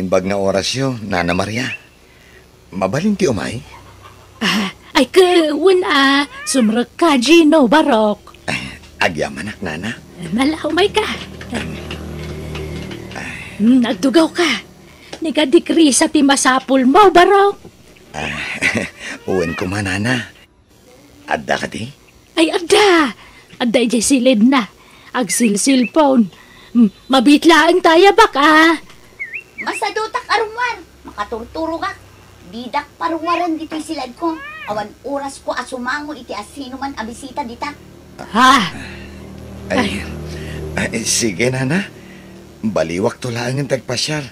Naimbag nga orasyo, Nana Maria. Mabalin ti umay? Ay kawin sumrek ka, Gino Barok. Agyamanak, Nana. Malahumay ka. Nagdugaw ka. Nigadikri sa ti masapul mo, Barok. Uwan ko man, Nana. Adda ka di? Ay, adda. Adda ijay silid na. Agsil-silpon. Mabitlaan tayo baka. Masadutak arumar. Makaturturo ka. Didak paruwaran dito'y silad ko. Awan oras ko asumango iti asino man abisita dita. Ay, sige, Nana. Baliwak to lang ang tagpasyal.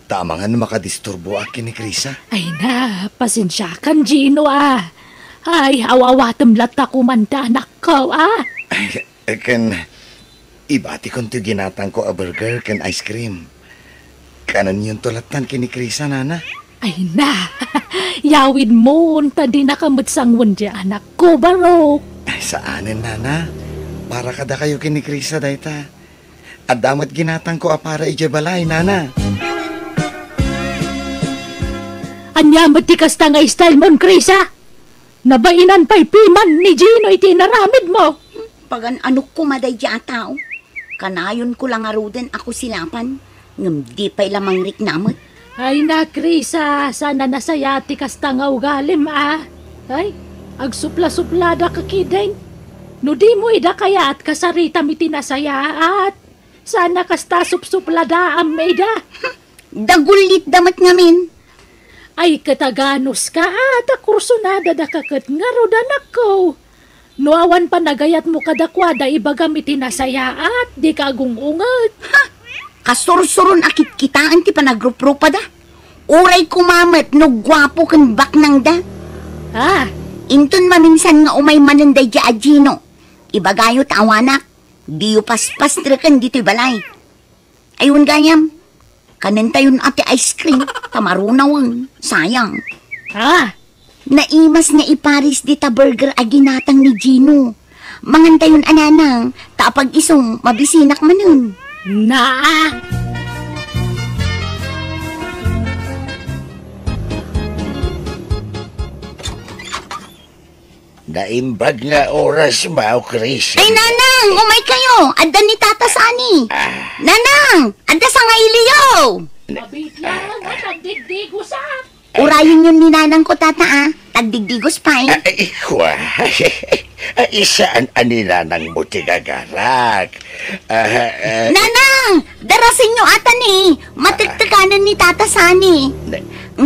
Tama nga na makadisturbo akin ni Krisa. Ay na, pasensya kan, Gino Ay, awawatam lata kumanda anak ko Kan, ibati kong to ginatang ko a burger kan ice cream. Kanon yung tulatan kini Krisa, Nana. Ay na, yawid mo, tadi nakamutsang wundya anak ko, Barok. Saanin, Nana? Para kada kayo kini Krisa, dayta. At damat ginatang ko para ijabalay, Nana. Anyamat ti kasta nga style mon, Krisa. Nabainan pa'y piman ni Gino iti naramid mo. Pagan ano ko maday dyan tao. Kanayon ko lang aruden ako silapan. Ngam di pa'y lamang rik namot. Ay na, Krisa, sana nasaya ti kasta nga ugalim Ay, agsupla-suplada kakidain. No di mo ida kaya at kasarita mi tinasaya at sana kasta supsuplada am ida. Dagulit damat ngamin. Ay kataganos ka at akursunada da kakat nga rodanak ko. No awan pa nagayat mo kadakwada ibagam itinasaya at di kagungungat. Kasursurun akit kitaan ti panagrup-rupa da. Uray kumamat no gwapo kan baknang da. Inton maminsan nga umay mananday di Gino. Ibagayot awanak. Diyo paspas-trakan dito'y balay. Ayun gayam. Kanentayon ati ice cream. Tamarunawan. Sayang. Naimas nga iparis dita burger aginatang ni Gino. Mangantayon ananang. Tapag isong mabisinak manun. Naimbag nga oras mo, Chris. Ay, Nanang! Umay kayo! Adda ni Tata Sani! Nanang! Adda sa nga iliyo! Mabitlang at tagdigdigos Urayin yun ni Nanang ko, Tata, Tagdigdigos pa Ikwa. Isaan ani Nanang mo tigagarak. Nanang! Darasin nyo ata ni! Matiktikanan ni Tata Sani.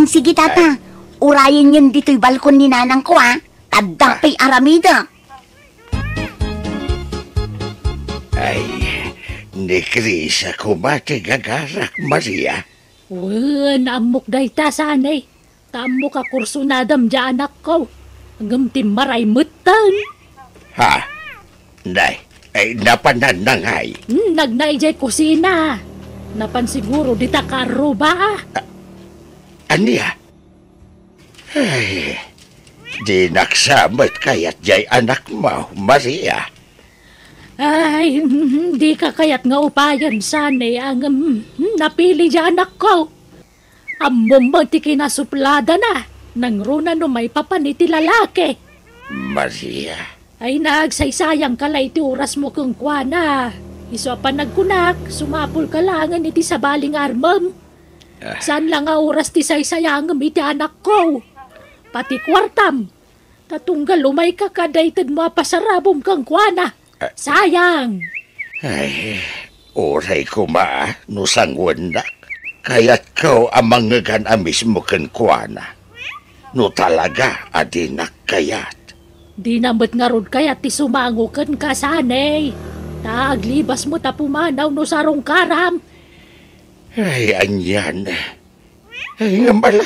Sige, Tata. Urayin yun dito'y balkon ni Nanang ko, Tadda pa'y aramida. Ay, ni Krisa kumatigagarak, Maria. Naamok day ta sanay. Tamok ka kursunadam dya anak ko. Hanggang timaray mutan. Nay, ay napanan na ngay. Nagnay jay kusina. Napan siguro di ta karo ba? Aniya? Ay, di naksamat kaya't jay anak mo, Maria. Ay, di ka kaya't nga upayan sanay ang napili dya anak ko. Amom mo ti kinasuplada na. Nang runa no may papaniti lalaki. Maria. Ay nagsaysayang kalay ti oras mo kung kuana. Iso pa nagkunak, sumapul ka langan iti sa baling armam. Saan lang nga oras ti saysayangam iti anak ko? Pati kwartam. Tatunggal umay ka kadaytad mo pasarabom kang kuana. Sayang. Ay, oray ko no sangwan na. Kaya't kau amang ngagan amis mo kan kuana. No talaga, adinak kayat. Di namot nga rod kayat ti sumango kan kasanay. Taaglibas mo tapumanaw no sarong karam. Ay, anyan. Ay, nga mala.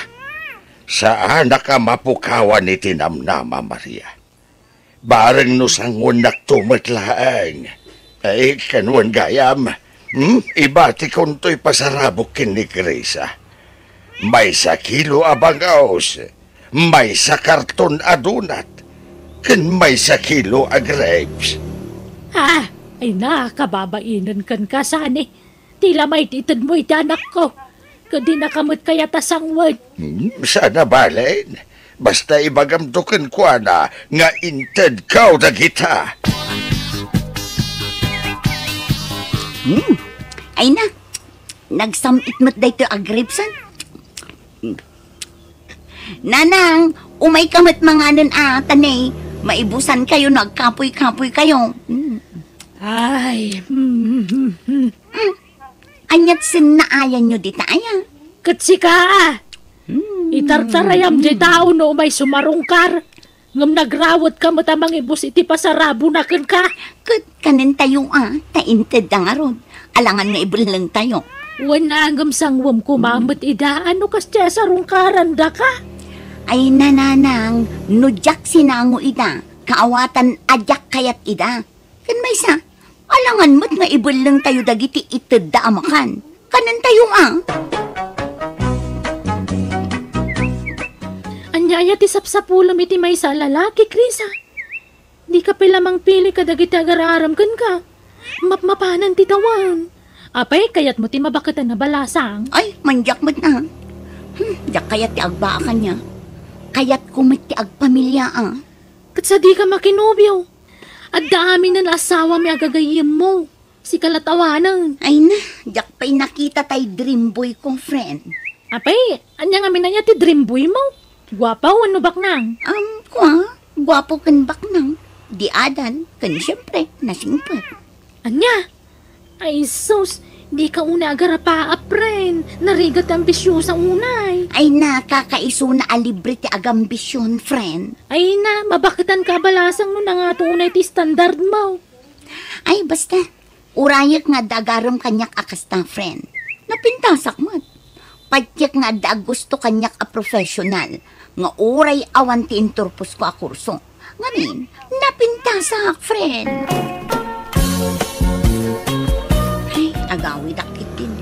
Saan ka mapukawan ni tinamnama, Maria? Barang no sangon naktumatlaang. Ay, kanwan gayam. Ibati kong to'y pasarabok kin ni Krisa. May sa kilo abangaos. May sa karton adunat. Ken may sa kilo a grapes. Ay kababainan kan kasani. Tila may titad mo iti anak ko. Kadi nakamot kaya tasangwad. Sana balen. Basta ibagamdukan ko na nga inted kao dagita. Ay na, nagsamit mo't dahito agripsan. Nanang, umay kamot mga nun tanay. Maibusan kayo, nagkapoy-kapoy kayo. Ay, Anyat sinaayan nyo di tayo. katsi ka Itartarayam di tao no may sumarungkar. Ngam nagrawat ka matamang ibus iti pasarabo na ka. Kat kanin tayo tainted ang aron. Alangan nga ibulang tayo. Wana hanggang sangwam kumamot ida. Ano kas tiya sarungkaran da ka? Ay nananang, nudyak sinango ida. Kaawatan adyak kayat ida. Kan may sa, alangan mo't nga ibulang tayo dagiti ited da amakan. Kanin tayo Anyaya ti sapsapulam iti may sa lalaki, Krisa. Di ka pilamang pili ka dagiti agararam kan ka. Mapmapanan ti tawan. Apay, kayat mo ti mabakatan na balasang. Ay, manjak mo't na. Jak kayat ti agbaakan niya. Kayat kumit ti agpamilya Kat sa di ka makinobyo. At dami na asawa may agagayim mo. Si kalatawanan. Ay na, jak pa'y nakita tay dream boy kong friend. Apay, anya nga minanya ti dream boy mo. Gwapaw, ano baknang? Gwapo kan baknang. Di adan, kan siyempre, nasingpet. Anya? Ay, sus, di ka una agarapa, apren. Narigat ang bisyo sa unay. Ay na, kakaiso na alibre ti agambisyon, friend. Ay na, mabakitan ka balasang no na nga to unay ti standard mo. Ay, basta, urayak nga dagaram kanyak akasta, friend. Napintasak mo. Patyak nga da gusto kanyak a professional. Nga uray awan ti inturpos ko a kurso. Ngamin, napintasak, friend. Ay, agawi dakit din.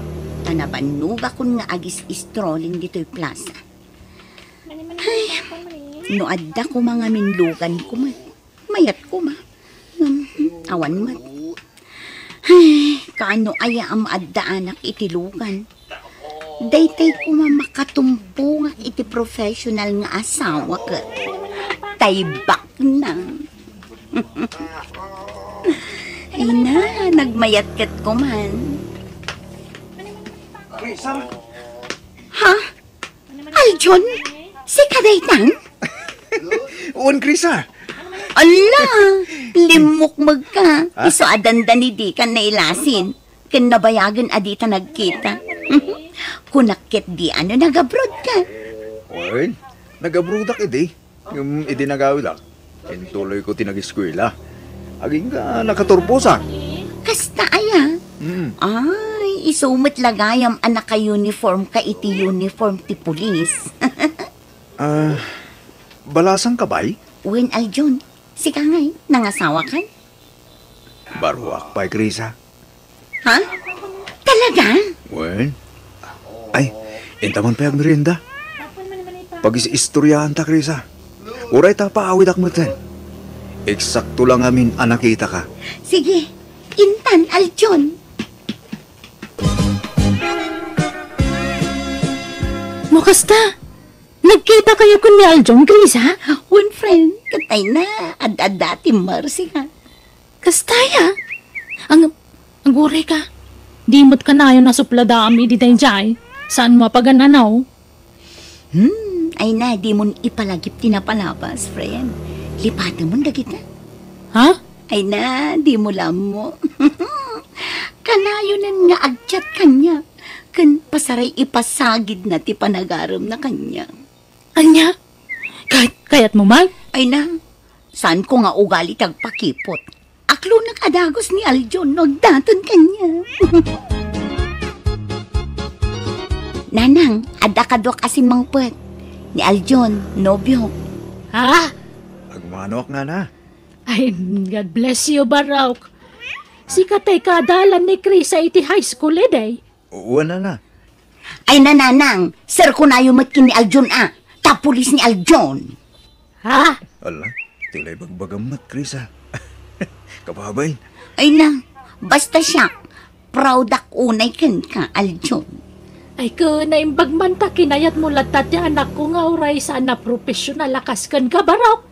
Tanabanuga kun nga agis strolling dito'y plaza. Ay, no adda ko mga minlugan ko man. Mayat ko ma. Awan mat. Ay, kaano aya ang adda anak itilugan. Daytay ko makatumpong iti professional nga asawa ka. Taybak na. Ay na, nagmayat kat ko man. Ha? Aljon? Si Kadaytang? Uwan, Krisa. Ala, limok magka. Iso adandan ni di ka nailasin. Kan nabayagan adita nagkita. Kunakit di nag-abroad ka. Uwan, nag-abroad edi. Yung edi nagawilak. Intuloy ko tinag-eskwela. Aging ka nakaturposa. Kasta aya. Ay, isumit lagayam anak ka uniform ka iti uniform ti pulis. Balasang kabay? Uwin Aljon, si Kangay, nangasawa kan? Baruak pa, Krisa. Ha? Talaga? Uwan. Ay, intaman pa yung merienda. Pag-istoryahan ta, Krisa. Uray ta paawid akmatan. Eksakto lang amin anakita ka. Sige, intan Aljon. Makasta, nagkita kayo kun ni Aljong, Krisa? One friend, katay na, ad-adati marsi ka. Kastaya? Ang uray ka. Di mo't ka na yun nasupladami di tayo jay. Saan mo pagananaw? Ay na, di mo ipalagip tinapalabas, friend. Lipatan mo dagit na. Ha? Ay na, di mo lam mo. Kanayonan nga agchat kanya. Kan pasaray ipasagid na ti panagaram na kanya. Anya? Kayat mo, Mag? Ay na, saan ko nga ugali tagpakipot? Aklo nag-adagos ni Aljon, nagdaton kanya. Nanang, adakadok asin mangpet. Ni Aljon, nobyo. Ha? Agmanok nga na. Ay, God bless you, Barak. Si katay kadalan ni Chris sa iti high school day. Uwan na. Ay nananang, sir ko na yung matkin ni Aljon tapulis ni Aljon. Ha? Ala, tilay bagbagamat, Krisa. Kababay. Ay na, basta siya, proud ak unay ken ka, Aljon. Ay ko naimbag man ta kinayat mo latat ya anak ko nga uray sa na profesional lakas kan ka baraw.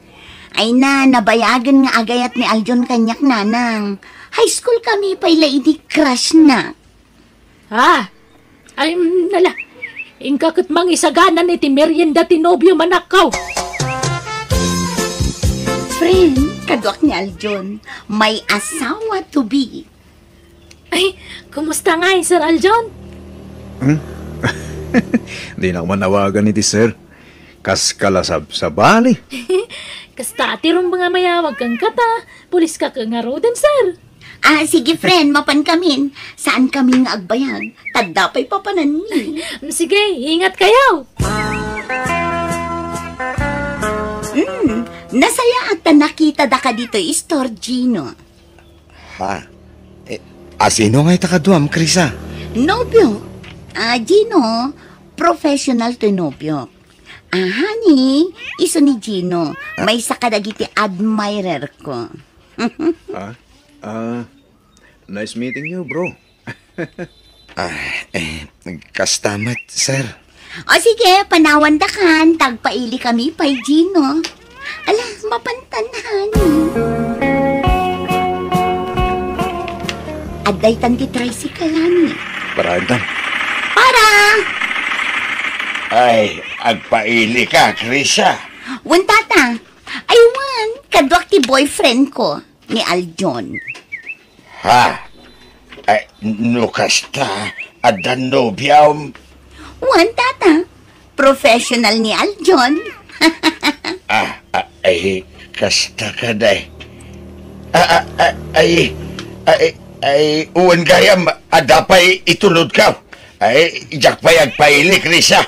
Ay na, nabayagan nga agayat ni Aljon kanyak nanang. High school kami pa ini crush na. Ay nala. Ingkakot mang isaganan iti merienda tinobyo manakaw. Friend, kadwak ni Aljon, may asawa to be. Ay, kumusta nga Sir Aljon? Di na ako manawagan iti sir. Kas kalasab sa bali. Kasta atirong mga mayawag kang kata, pulis ka kang aroden, sir. Sige friend, mapan kamin. Saan kami nga agbayag? Tadapay papanan ni. Sige, ingat kayo. Nasaya at nakita da ka dito, Gino. Ha? Sino nga itakaduam, Krisa? Nobyo. Gino, professional to nobyo. Honey, iso ni Gino. May sakadagiti admirer ko. Nice meeting you, bro. Kastamat, sir. O sige, panawan da kan. Tagpaili kami pa'y Gino. Ala, mapantanhan. Aday tanti tricycle, honey. Parahan. Para! Ay, agpaili ka, Krisa. Wan tata, aywan, kadwak ti boyfriend ko, ni Aljon. Ha? Ay, nukasta, adan nobyam. Wan tata, professional ni Aljon. Ay, kasta ka day. Uwan gayam, adapay itulod ka. Ay, jak pay agpaili, Krisa.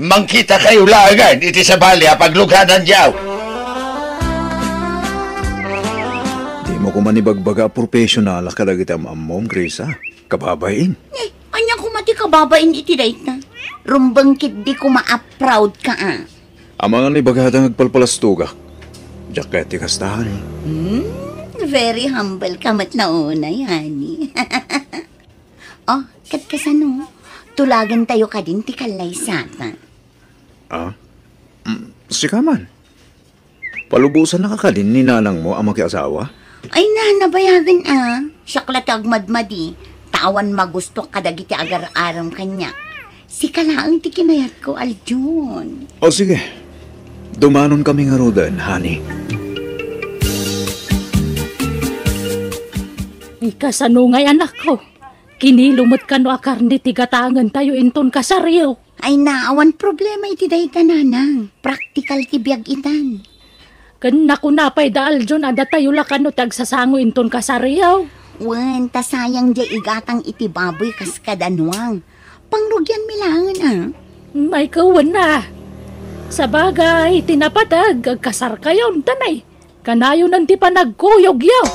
Mangkita kayo lagan, iti sa bali, pagluganan diyaw. Di mo ko manibagbaga professional kadagita mamom, Krisa. Kababain. Anya ko mati kababain iti dayt na. Rumbangkit di ko ma-proud ka Ang mga nibagatang agpalpalastuga. Jacket ti kastahan eh. Very humble ka mat na unay, honey. Katkasano, tulagan tayo ka din ti kalaysatan. Sika man. Palubusan na ka din ni nanang mo ang makiasawa? Ay na, nabayagan Siyaklat agmadmadi. Tawan magusto kadagiti agar-aram kanya. Si kalaang ti kinayat ko, Aljon. O sige. Dumanon kami nga rodan, honey. Ikasano ngay anak ko. Kinilumot ka no akarni tigatangan tayo inton kasaryo. Ay naawan problema iti dayta nanang. Practical ti biag itan. Kan naku napay da Aljon ada tayo lakano tagsasango inton kasaryo. Wen, tasayang di igatang iti baboy kas kadanwang. Pangrugyan milangan May kawan na. Sa bagay, tinapatag, agkasar kayo, tanay. Kanayo nanti pa nagkuyog yaw.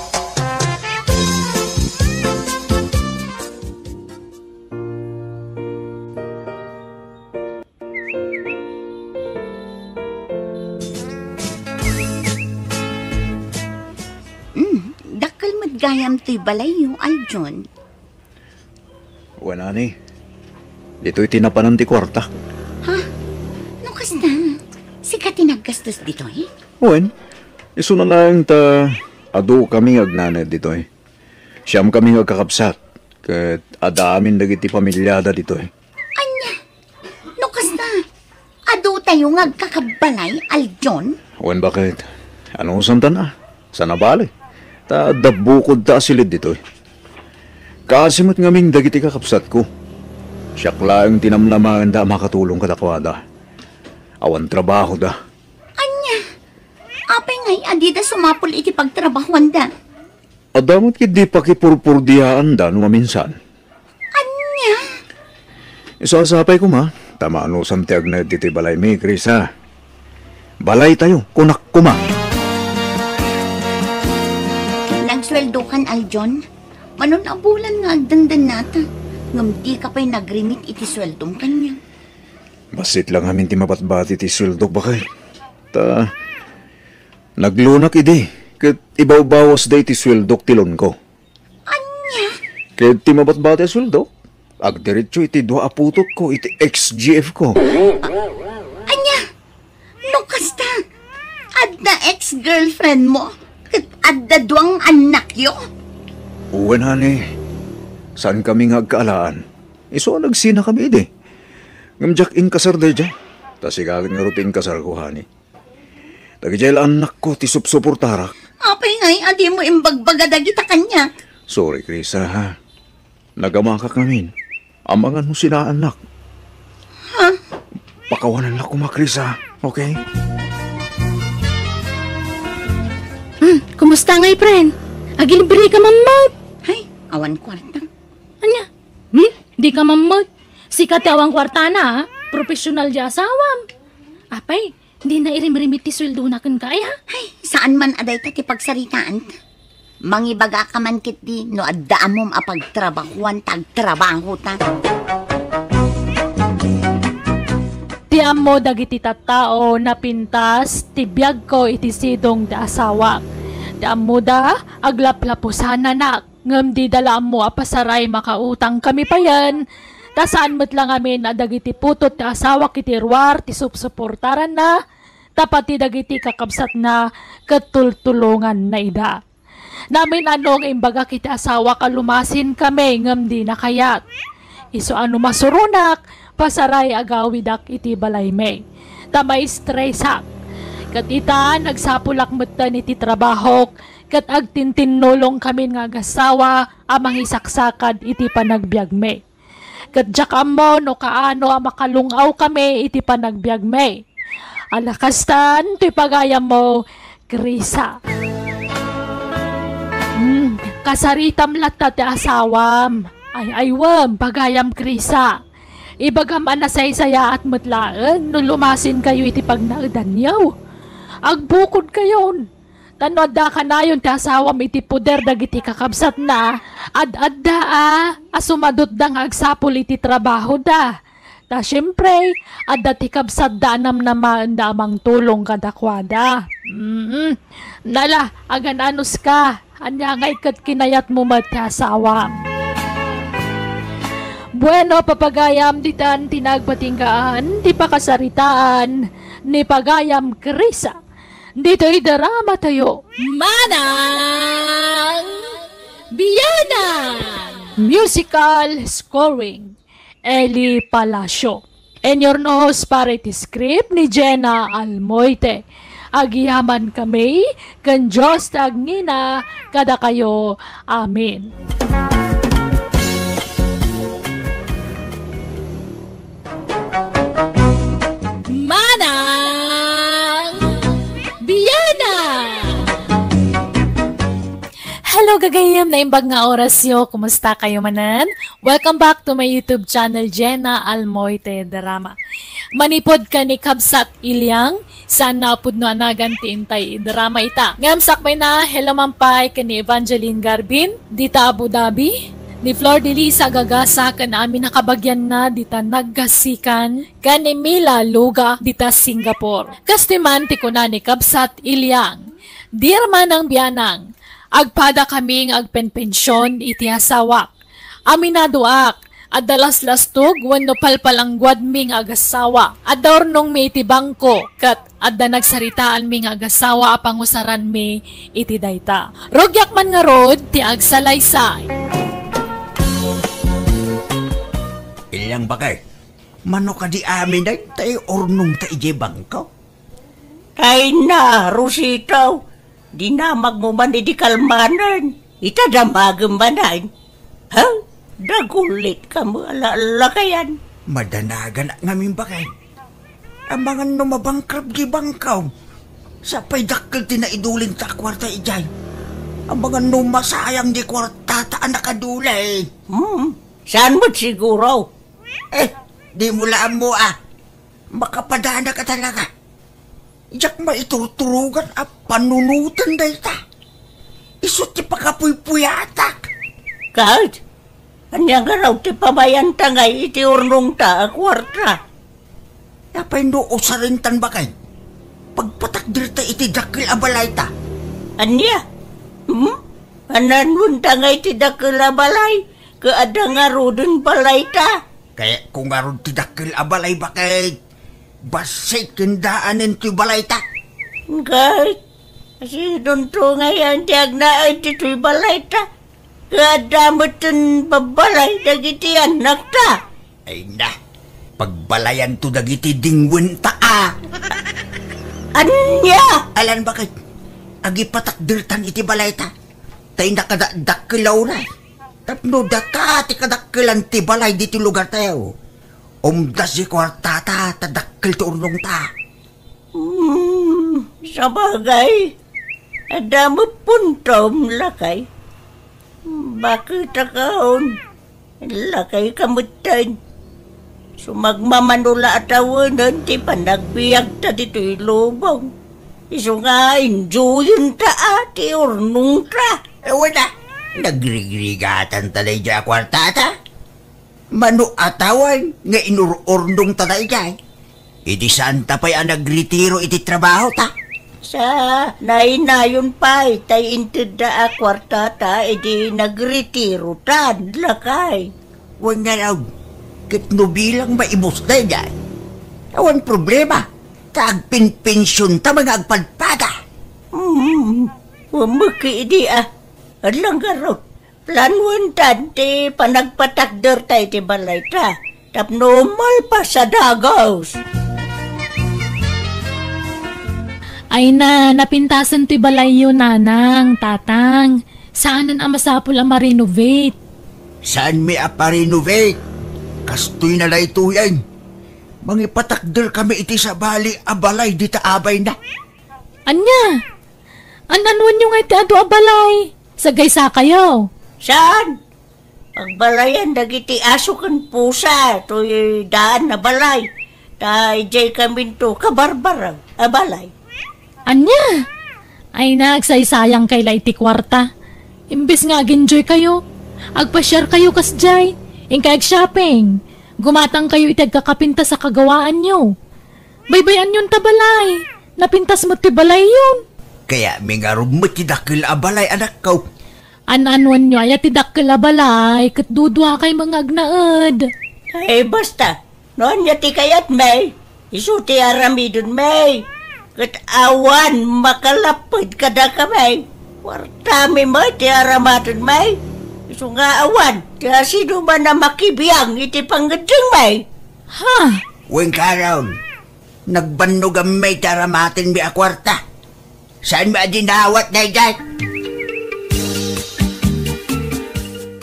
Dakal madgayam to'y balayo, Aljon. Wala ni. Dito'y tinapanan ti kwarta. Ha? No kasta? Sika tinaggastos dito Wen, iso na lang ta ado kami agnanad dito'y. Siyam kami agkakapsat. Kat adamin dagiti pamilyada dito'y. Anya? No kasta? Ado tayo ngagkakabalay, Aljon? Wen, bakit? Anong santan Sa nabali. Ta dabukod ta asilid dito'y. Kasimot ngaming dagiti kakapsat ko. Siyak lang tinamnaman da makatulong katakwada. Awan trabaho da. Anya? Apay ngay, adida sumapol iti pagtrabahuan da. Adamot kidi pakipurpurdiyaan da nung minsan. Anya? Isasapay ko ma. Tamaano samtiag na diti balay mi, Chris ha. Balay tayo, kunak kuma. Nagsweldo kan, Aljon? Manon abulan nga agdandan nata. Ngam di ka pa'y nagrimit iti sweldong kanya. Basit lang amin ti mapatbati ti sweldo bakay. Ta, naglunak idi. Kat ibaw-bawas day ti sweldo tilon ko. Anya? Kat ti mapatbati sweldo, Agdiretso iti dua aputot ko, iti ex-GF ko. Anya, no kasta, adda ex-girlfriend mo, kat adda duang anak yo. Uwan, honey. Saan kami nga agkaalaan? Iso nagsina kami, ide. Ngamjak in kasar day dyan. Tas ikagan nga rupin kasar ko, honey. Tagijay anak ko, ti supsuportarak. Apay ngay, adi mo imbagbaga kita kanya. Sorry, Krisa, ha? Nagamakak namin. Amangan mo sila, anak. Ha? Pakawanan lang ko, Krisa. Okay? Kumusta ngay, friend? Agilibre ka mamot. Ay, awan kwarta. Anya? Di ka mamot. Sikat awang kwarta na, ha? Profesional di asawam. Apay, di na irim-rimit ti sweldo na kan kaya. Ay, saan man aday ta ti pagsaritaan ta? Mangibaga ka man kit di, no addaan mom apagtrabahuan tagtrabaho ta. Ti amo dagiti tattao na pintas, ti biyag ko iti sidong da asawa. Ti amo da, aglaplapusan anak. Ngam di dala mo apasaray makautang kami pa yan. Tasaan mo't lang amin na dagiti putot ti asawa kiti ruwar, ti supsuportaran na. Tapat ti dagiti kakabsat na katultulungan na ida. Namin anong imbaga kiti asawa kalumasin kami ngam di nakayat. Iso ano masurunak, pasaray agawidak iti balay me. Tamay stressak. Kat ita nagsapulak mutan iti trabahok, kat agtintinulong kami nga agasawa amang isaksakad iti panagbiag me. Kat jakam mo no kaano makalungaw kami iti panagbiag me. Alakastan, ti pagayam mo, Krisa. Kasaritam latta ti asawam. Ay aywam, pagayam Krisa. Ibagam anasay-saya at mutlaan, no lumasin kayo iti pagnaudan niyaw. Agbukod kayon. Tanod da ka na yun ti asawam iti puder dagiti kakabsat na. Ad-adda asumadot dang agsapol iti trabaho da. Ta syempre, adda ti kabsat da naman damang tulong kadakwada. Nala, agan anus ka. Anya ngay kat kinayat mo ti asawam. Bueno, papagayam ditan tinagpatinggaan, di pakasaritaan, ni pagayam Krisa. Dito'y drama tayo. Manang Biyanan! Musical scoring, Eli Palacio. And your host para iti script ni Jenna Almoite. Agiyaman kami, kan Diyos tagngina, kada kayo. Amen. Hello gagayam na imbag nga oras yo. Kumusta kayo manan? Welcome back to my YouTube channel, Jenna Almoite Drama. Manipod ka ni Kabsat Ilyang, saan napod no anagan ti intay drama ita. Ngam sakbay na, hello mampay ka ni Evangeline Garbin, dita Abu Dhabi, ni Flor de Lisa Gagasa kan amin nakabagyan na dita Naggasikan, kan ni Mila Luga dita Singapore. Kastiman ti ko na ni Kabsat Ilyang, dirman ng biyanang, agpada kaming agpenpensyon iti asawak. Aminaduak, at dalas-lastog wano palpalanggwad ming agasawa. At daornong mi iti bangko, kat adda nagsaritaan ming agasawa apangusaran mi iti dayta. Rogyak man nga rod, ti agsalaysay. Ilang bakay, mano ka di amin ay tayo ornong ta ije bangko? Ay na, Rosito. Di na magmuman di kalmanan. Itadamagam banay. Ha? Dagulit ka mo ala kayan. Madanagan ang aming bakay. Ang mga numabangkrab di bangkaw. Sa paydakkel tinaiduling ta kwarta ijay. Ang mga numasayang di kwarta taan nakadulay. Saan mo't siguro? Di mulaan mo Makapadana ka talaga. Ijak maituturugan at panunutan da ita. Isot ti pakapuy-puyatak. Kahit, anyang araw ti pamayan tangay iti urnong ta kwarta. Napay no usarintan ba kay? Pagpatakdir ta iti dakil abalay ta. Anya? Ananun tangay iti dakil abalay? kaada nga rodon balay ta. Kaya kung nga ron tidakil a balay bakit basay kindaanin ti balay ta. Kahit kasi doon to ngayon tiyag na ay tito'y balay ta. Kaada mo ton babalay dagiti anak ta. Ay na, pagbalayan to dagiti dingwen ta Anya! Alan bakit? Agi patakdirtan iti balay ta. Tay nakadakkilaw na. Tapno daka ti kadakkilan ti balay diti lugar tayo. Umdas si kwartata tadakkil ti urnong ta. Sa bagay, adamo puntom lakay. Bakit akaon? Lakay kamutan. Sumagmamanula atawanan ti panagbiag ta dito'y lubong. Iso nga enjoyin ta ati urnong ta. Wala, nagrigrigatan talay dya kwartata. Mano atawan nga inururnong talay dya. Iti santa pa'y ang nagretiro iti trabaho ta. Sa nainayon pa itay inted da kwartata iti nagretiro ta lakay. Huwag nga raw. Kit no bilang maibos na yan. Awan problema. Tagpin-pensyon ta mga agpadpada. Umaki di Adlang garo. Planuan tante panagpatakder tayo ti balay ta. Tapnomal pa sa dagaws. Ay na, napintasan ti balay yun, nanang, tatang. Saan ang masapol ang ma-renovate? Saan mi apa-renovate? Kastoy na ito yan. Mangipatakder kami iti sa bali abalay di taabay na. Anya? Ananuan nyo nga iti ado abalay? Sagay sa kayo. Saan? Pagbalayan dagiti aso kan pusa. To'y daan na balay. Ta ijay kami to kabarbarang abalay. Anya? Ay nagsaysayang kay iti kwarta. Imbes nga ginjoy kayo. Agpa-share kayo kasjay. Ingkayag shopping. Gumatang kayo itag kakapinta sa kagawaan nyo. Baybayan yun tabalay. Napintas mo tibalay yun. Kaya mingarog mo tidakil abalay anak ko. Ananuan nyo ay tidakil abalay. Katdudwa kay mga agnaad. Ay basta. Noon yati kayat may. Isuti aramidon may. Kat awan makalapid kada kamay. Wartami mo ti aramadon may. Isu nga awan, kaya sino man na makibiyang iti panggading may. Ha? Uwing karoon, nagbannog ang may taramatin mi akwarta. Saan ba dinawat na iday?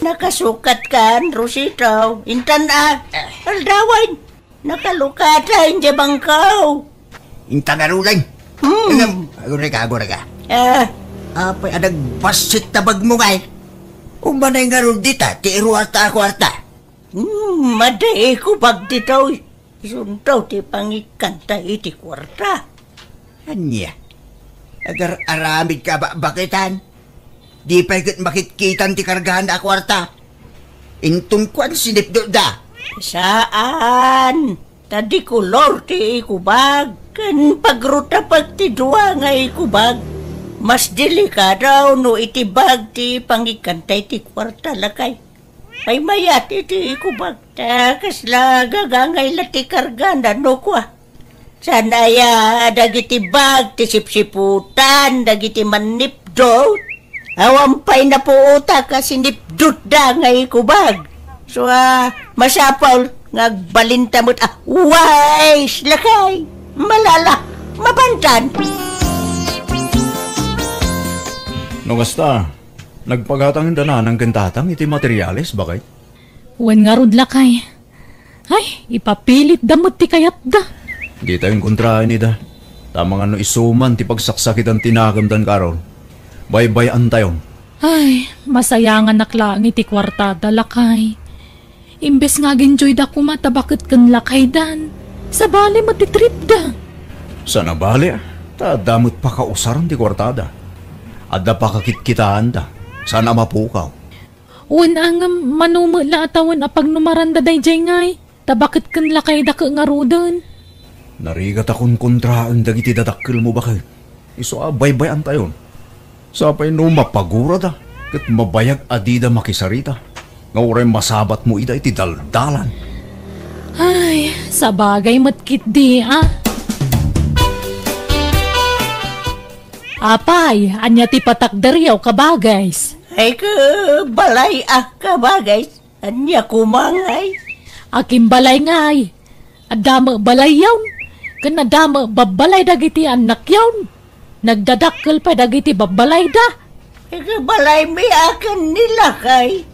Nakasukat kan, Rosito. Intan aldawan. Nakalukatan di bangkaw. Intan arulan. Agura ka. Apay adag basit tabag mo ngay. Umanay nga ron dita, ti iruwarta akwarta. Maday ko bag dito. Isuntaw ti pangikanta iti kwarta. Anya? Agar aramid ka ba bakitan? Di pa ikot makitkitan ti kargahan na akwarta. Intun kwan sinipdo da. Saan? Tadi kulor ti ikubag. Kan pagruta pag ti dua nga ikubag. Mas delikado no itibag ti pangikantay ti kwarta lakay. Ay mayat iti ikubag. Kasla gagangay lati karganda no kwa. Sanaya dagiti bag ti sipsiputan, dagiti manipdot. Awampay na po uta ka sinipdot da nga ikubag. So masapaw ngagbalintamot wais lakay. Malala, mabantan. No kasta, nagpagatang na ng gantatang iti materyales, bakay? Wan nga rod lakay. Ay, ipapilit damot ti kayat da. Di tayong kontrahin ida. Tamang ano isuman ti pagsaksakit ang tinakamdan karon. Baybayan tayo. Ay, masayangan naklang iti kwartada lakay. Imbes nga ginjoy da kumata bakit kan lakay dan. Sa bali mo titrip da. Sana bali, damot pa kausaran ti kwartada. Adda pa kakitkitaan da. Sana mapukaw. Wan ang manumula atawan apag numaranda day jay ngay. Tabakit kan lakay da ka nga rudan. Narigat akong kontraan dagiti dadakkel mo bakit? Iso baybayan tayo. Sapay no mapagura da. Kat mabayag adida makisarita. Nga uray masabat mo ida iti daldalan. Ay, sa bagay matkit di, Apay, anya ti patakdaryaw ka bagays. Ay ka balay ka bagay. Anya kumangay. Akim balay ngay. Adama balay yawn. Kanadama babalay dagiti anak yawn. Nagdadakkel pa dagiti babalay da. Ay ka balay may akan nila kay.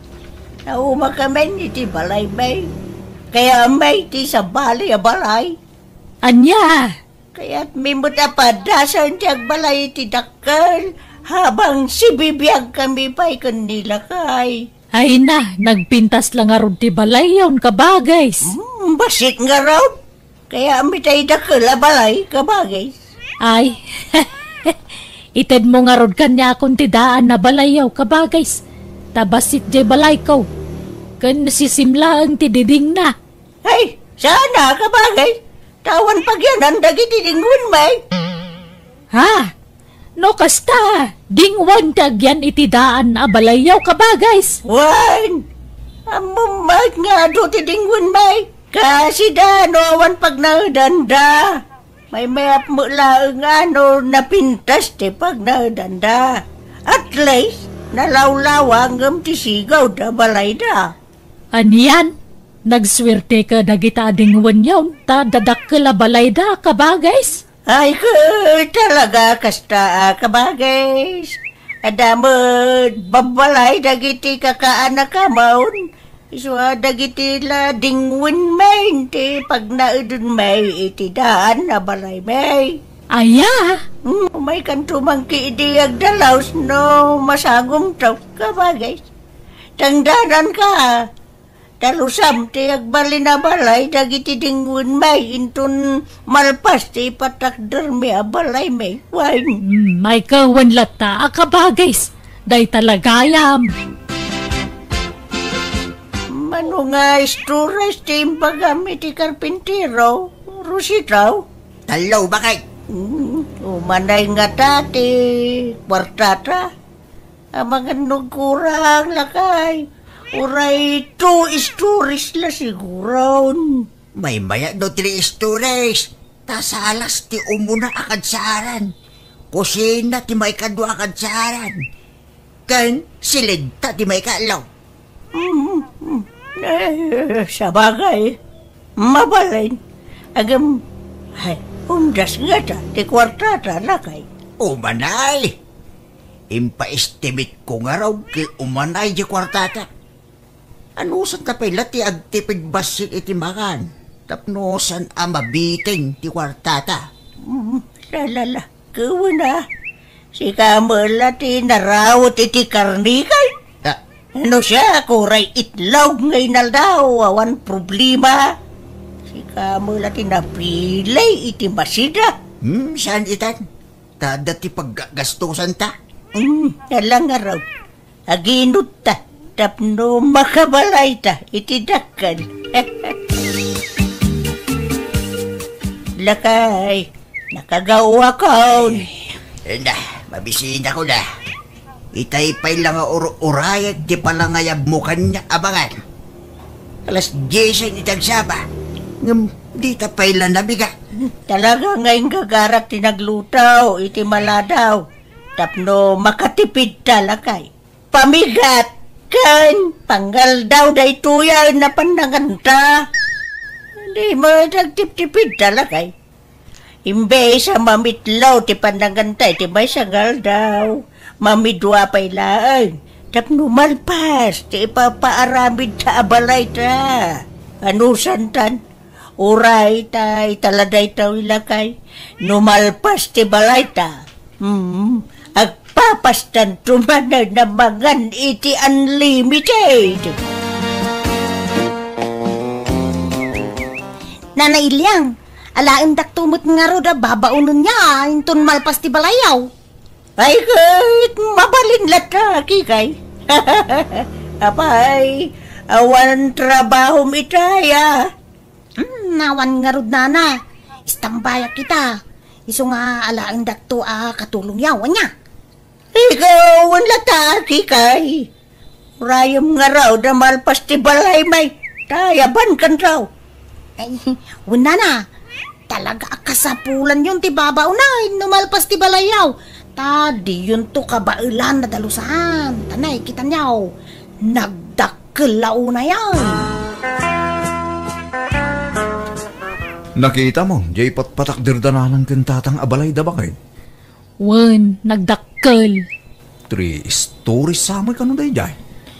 Nauma kami iti balay may. Kaya may ti sa bali a balay. Anya? Kaya't mimot apadasan tiyag balay iti dakkel. Habang si bibiyag kami pa'y kanila kay. Ay na, nagpintas lang arod ti balay yawn ka bagays. Basit nga raw. Kaya amitay dakkel a balay ka bagay. Ay, ited mo nga rod kanya akong tidaan na balayaw ka bagays. Tabasit di balay ko. Kan sisimla ang tididing na. Ay, sana ka bagay. Tawan pagyanan dagiti dingwan may. Ha? No kasta, dingwan tagyan itidaan a balayaw ka bagays. Wan! Amumat nga do ti dingwan may. Kasi dano awan pag naudanda. May mayap mo lang napintas ti pag naudanda. At least, nalawlawang ti sigaw da balay da. Aniyan, nagswerte ka dagita dingwan yawn, ta dadakkel a balay da ka bagays. Ay ko talaga kasta kabagay. Adamod babalay dagiti kakaanak kamon. Iswa dagiti la dingwin may ti pag naudun may iti daan na balay may. Aya? May kantumang kiidiyag dalaws no masagom taw kabagay. Tangdanan ka. Talusam ti agbali na balay dagiti dingwin may intun malpas ti patakder may abalay may wine. May kawan lata akabagays. Day talagayam. Mano nga isturas ti impagamit ti karpintero. Rusitaw. Talaw ba kay? Umanay nga tati. Kwartata. Amangan nagkurang lakay. Uray, 2 stories la siguro. May maya do 3 stories. Tasalas ti umuna akadsaran. Kusina ti may kadwa akadsaran. Kan silid ti may kaalaw. Sa bagay, mabalay. Agam, ay, umdas nga ta, ti kwartata na kay. Umanay. Impa-estimate ko nga raw kay umanay di kwartata. Anusan ta pala ti agtipid basit iti makan. Tapnosan mabiting ti kwartata. Lalala, kawan na. Si Kamala ti narawot iti karnikay. Ano siya, kuray itlog ngay na daw, awan problema. Si Kamala ti napilay iti masida. Saan itan? Tada ti paggastusan ta? Nalang nga raw. Aginot ta. Tapno makabalay ta, iti dakkan. Lakay, nakagawa ka. Na, mabisina ko na. Itaypay lang nga urayag di palangayab mo kanya abangan. Alas 10 itagsaba. Di tapay lang nabiga. Talaga ngayong gagarak tinaglutaw, iti maladaw. Tapno makatipid talakay. Pamigat! Kan, panggal daw day tuya na pananganta. Hindi mo nagtip-tipid talakay. Imbe sa mamitlaw ti pananganta, ti may sangal daw. Mamidwa pa'y laan. Tapno malpas, ti ipapaaramid ta abalay ta. Anusan tan? Uray ta, italaday ta ilakay. Numalpas ti balay ta. Agpapastan tumanay na mangan iti unlimited. Nanay Ilyang, alaim daktumot nga ro da babaunon niya, intun malpas ti balayaw. Ay kahit mabalin lata, kikay. Apay, awan trabaho mitaya. Nawan nga ro nana, istambaya kita. Iso nga alaim dakto katulong yawan niya. Ikaw, wala ta, kikay. Rayom nga raw na malpas ti balay may. Tayaban kan raw. Ay, una na. Talaga kasapulan yun ti babaw na. Numalpas ti balayaw. Tadi yun to kabailan na dalusan. Tanay, kita niyaw. Nagdakelaw na yan. Nakita mo, jay patpatakdirdananan kang tatang abalay da bakit? Wan, nagdakkel. 3 stories sa amoy ka nun jay.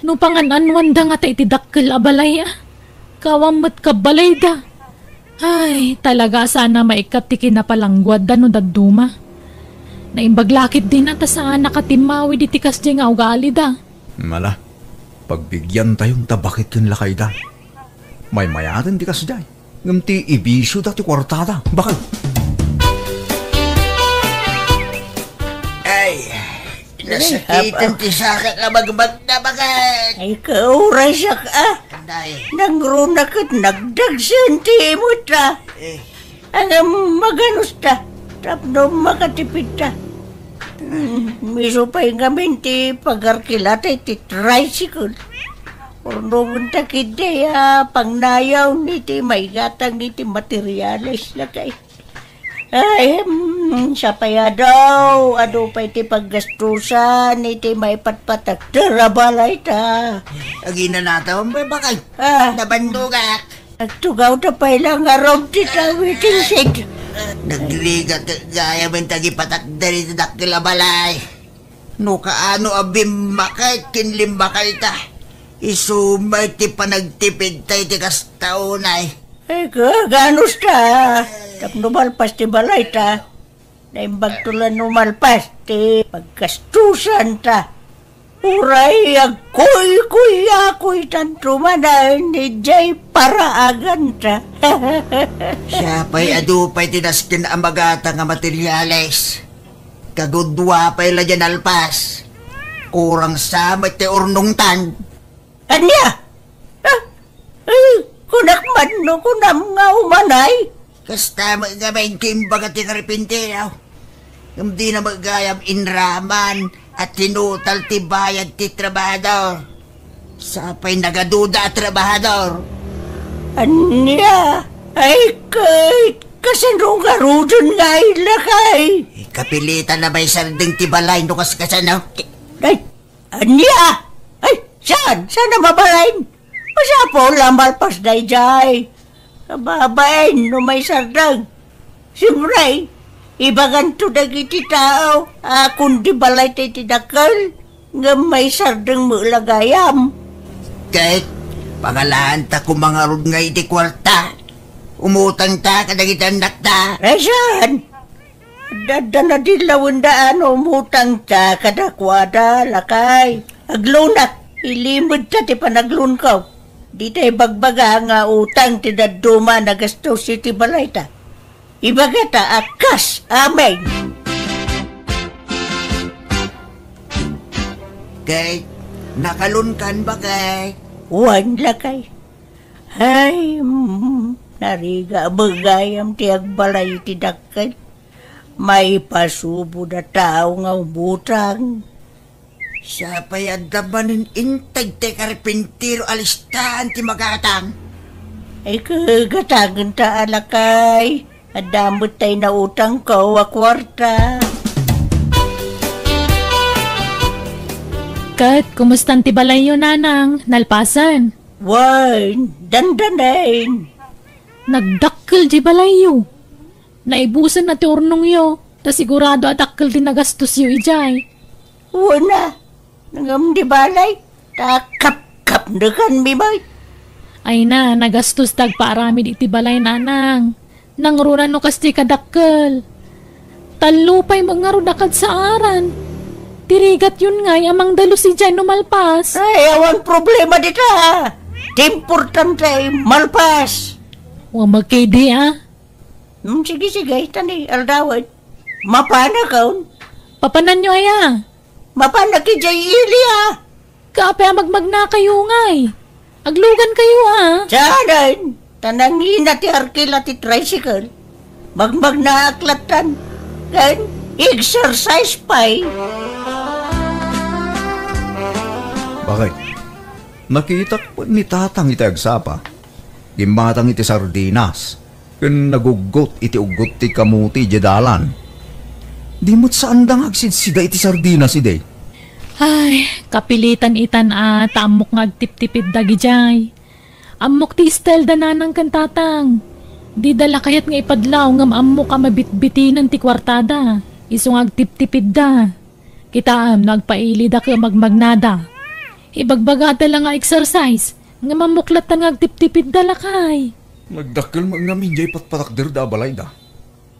No pangananwan da nga tayo tidakkel abalay Kawamat ka balay da. Ay, talaga sana maikat ti kinapalangguad da no daduma. Naimbaglakit din ata sa nakatimawi di tikas di nga ugali da. Mala, pagbigyan tayong tabakit kin lakay da. May mayatin tikas jay. Ngamti ibisyo da ti kwartada. Bakit? Ay, nasakitan ti saka ka magbag na bakit? Ay, kauray siya ka. Nangruna ka't nagdagsan ti imot ta. Ang maganos ta. Tapno makatipid ta. Miso pa yung gamin ti pagarkilata ti tricycle. Ornong takid ya pangnayaw ni ti may gatang ni ti materialis na kay. Ay, siya pa ya daw. Ano pa iti paggastusan ni ti may patpatak. Tarabalay ta. Agina nataw mo bakay? Nabandugak. Nagtugaw na pa ilang araw ti tawiting shed. Nagligat gaya mo yung tagipatak dari dakila balay. No kaano abim makay kinlim bakay ta. Isumay ti panagtipid tayo ti kastaunay. Ay ka, ganos ta. Tapno malpas ti balay ta. Naimbag tulan no malpas ti pagkastusan ta. Uray, ako'y tantumanan ni Jay paraagan ta. Siya pa'y adupay tinaskin ang magata nga materyales. Kagudwa pa'y ladyan alpas. Kurang samay ti urnong tan. Anya? Ay, kunakman no kunam nga umanay. Kasta magabayin kimbaga ti karipintiraw. Yung di na magayam inraman at tinutal ti bayad ti trabahador. Sapay nagaduda at trabahador. Anya? Ay, kasanong garudon nga ilakay. Kapilitan na may sarding ti balay no kasano. Ay, anya? Ay, saan? Saan na mabalayin? Masapo lamalpas na ijay. Kababain no may sardang. Siyempre, ibagan to dagiti tao. Kundi balay tayo tinakal. Nga may sardang mulagayam. Kahit pangalahan ta kung mga rod nga iti kwarta. Umutang ta kadagiti anak ta. Rasan? Dada na dilawan daan umutang ta kadakwada lakay. Aglunak, ilimod ta ti panaglun ko. Di tayo bagbaga nga utang ti daduma na gasto si ti balay ta. Ibaga ta akas, amen. Kahit nakalunkan ba kay? Wan lakay. Ay, nariga bagayam ti agbalay ti dakkel. May pasubo na tao nga umutang. Siya pa'y adamanin intag te karpintiro alistahan ti magatang. Ay kagatangan ta alakay. Adamot tayo na utang ko a kwarta. Kat, kumustan ti balay yun, nanang? Nalpasan? Wan, dandanain. Nagdakkel di balay yun. Naibusan na ti urnong yo. Ta sigurado adakkel din nagastos yo ijay. Una, nangam di balay. Takap-kap na kan mi bay. Ay na, nagastos tagpaarami di ti balay, nanang. Nangrunan no kasti kadakkel. Talupay mga rudakad sa aran. Tirigat yun ngay amang dalo si Jan malpas. Ay, awan problema dito ha. Importante ay malpas. Wa magkidi ha. Sige, tani, aldawad. Mapana kaun. Papanan nyo aya. Mapana ki Jay Ili ha. Kape magmag na kayo ngay. Aglugan kayo ha. Sadan, tanangin na ti arkila ti tricycle. Magmag na aklatan. Kan, exercise pa'y. Bakit? Nakita ko ni tatang iti agsapa. Gimatang iti sardinas. Kun nagugot iti ugot ti kamuti jadalan. Di mo't saan dang agsidsida iti sardinas ide. Ay, kapilitan itan tamok nga agtip-tipid dagi jay. Amok ti istel dananang kantatang. Di dala kayat nga ipadlaw ngam amok ka mabitbitinan ti kwartada. Isong agtip-tipid da. Kitaam nagpaili da ka magmagnada. Ibagbagata lang nga exercise. Nga mamuklatan nga agtip-tipid dala kay. Nagdakil ngamin jay patpatakder da balay da.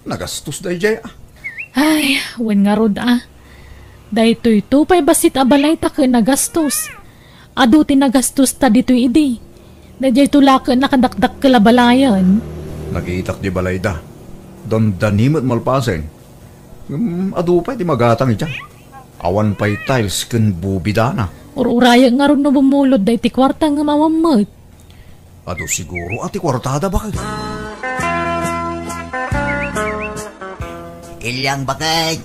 Nagastos da jay Ay, wen nga rod Dahito'y tupay basit abalay ta ka nagastos. Adu tinagastos ta dito'y idi. Dahil tulakan nakadakdak kalabalayan. Nagitak di balay da. Don danimot malpasen. Adu pa'y di magatang ita. Awan pa'y tiles kun bubidana. Ururaya nga ron na bumulod dahi ti kwarta nga mawamot. Adu siguro ati kwartada bakit? Ilyang bakit?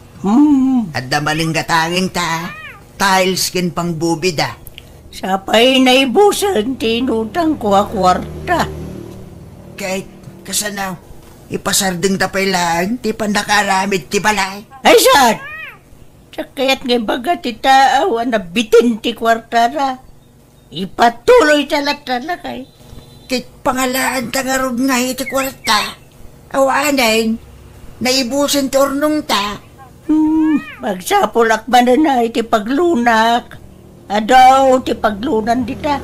At damaling gatangin ta. Tiles kin pang bubida. Sapay na ibusan tinutang ko kwarta. Kahit kasanaw, ipasarding tapay lang, ti pandakaramid ti balay. Ay saan? Sakayat nga baga ti tao na bitin ti kwarta na. Ipatuloy talat-talat kay. Kit pangalaan ta nga rod nga iti kwarta. Awanan, naibusan ti ornong ta. Magsapulak ba na iti paglunak? Adaw, ti paglunan dita.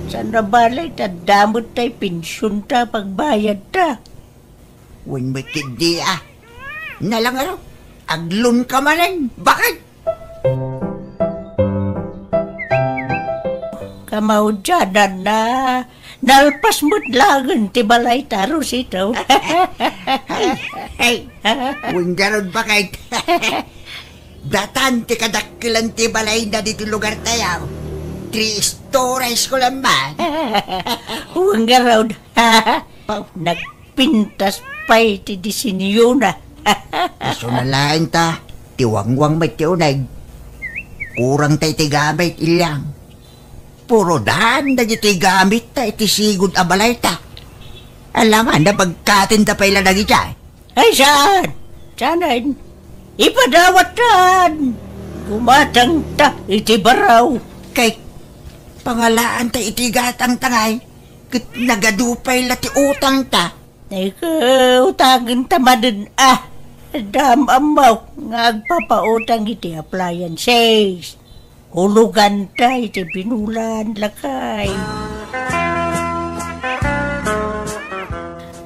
San na balay, tadamot tayo pensyon ta, pagbayad ta. When may kindi nalang araw, aglun ka manan, bakit? Kamaudyanan na, nalpas mo't lagan ti balay taro sitaw. Hey, when garod bakit? Datan ti kadakilan ti balay na dito lugar tayo. 3 stories ko lang ba? Huwag nga raw. Nagpintas pa ti disinyo na. So nalain ta, tiwangwang may tiunag. Kurang tayo ti gamit ilang. Puro daan na iti gamit ta iti sigod abalay ta. Alangan na pagkatin ta pa ilan nagitya. Ay saan? Saan? Ipadawatan! Gumatang ta iti baraw. Kay pangalaan ta iti gatang tangay. Kit nagadupay lati utang ta. Utangin ta madin Dam amaw nga agpapautang iti appliances. Hulugan ta iti binulan lakay.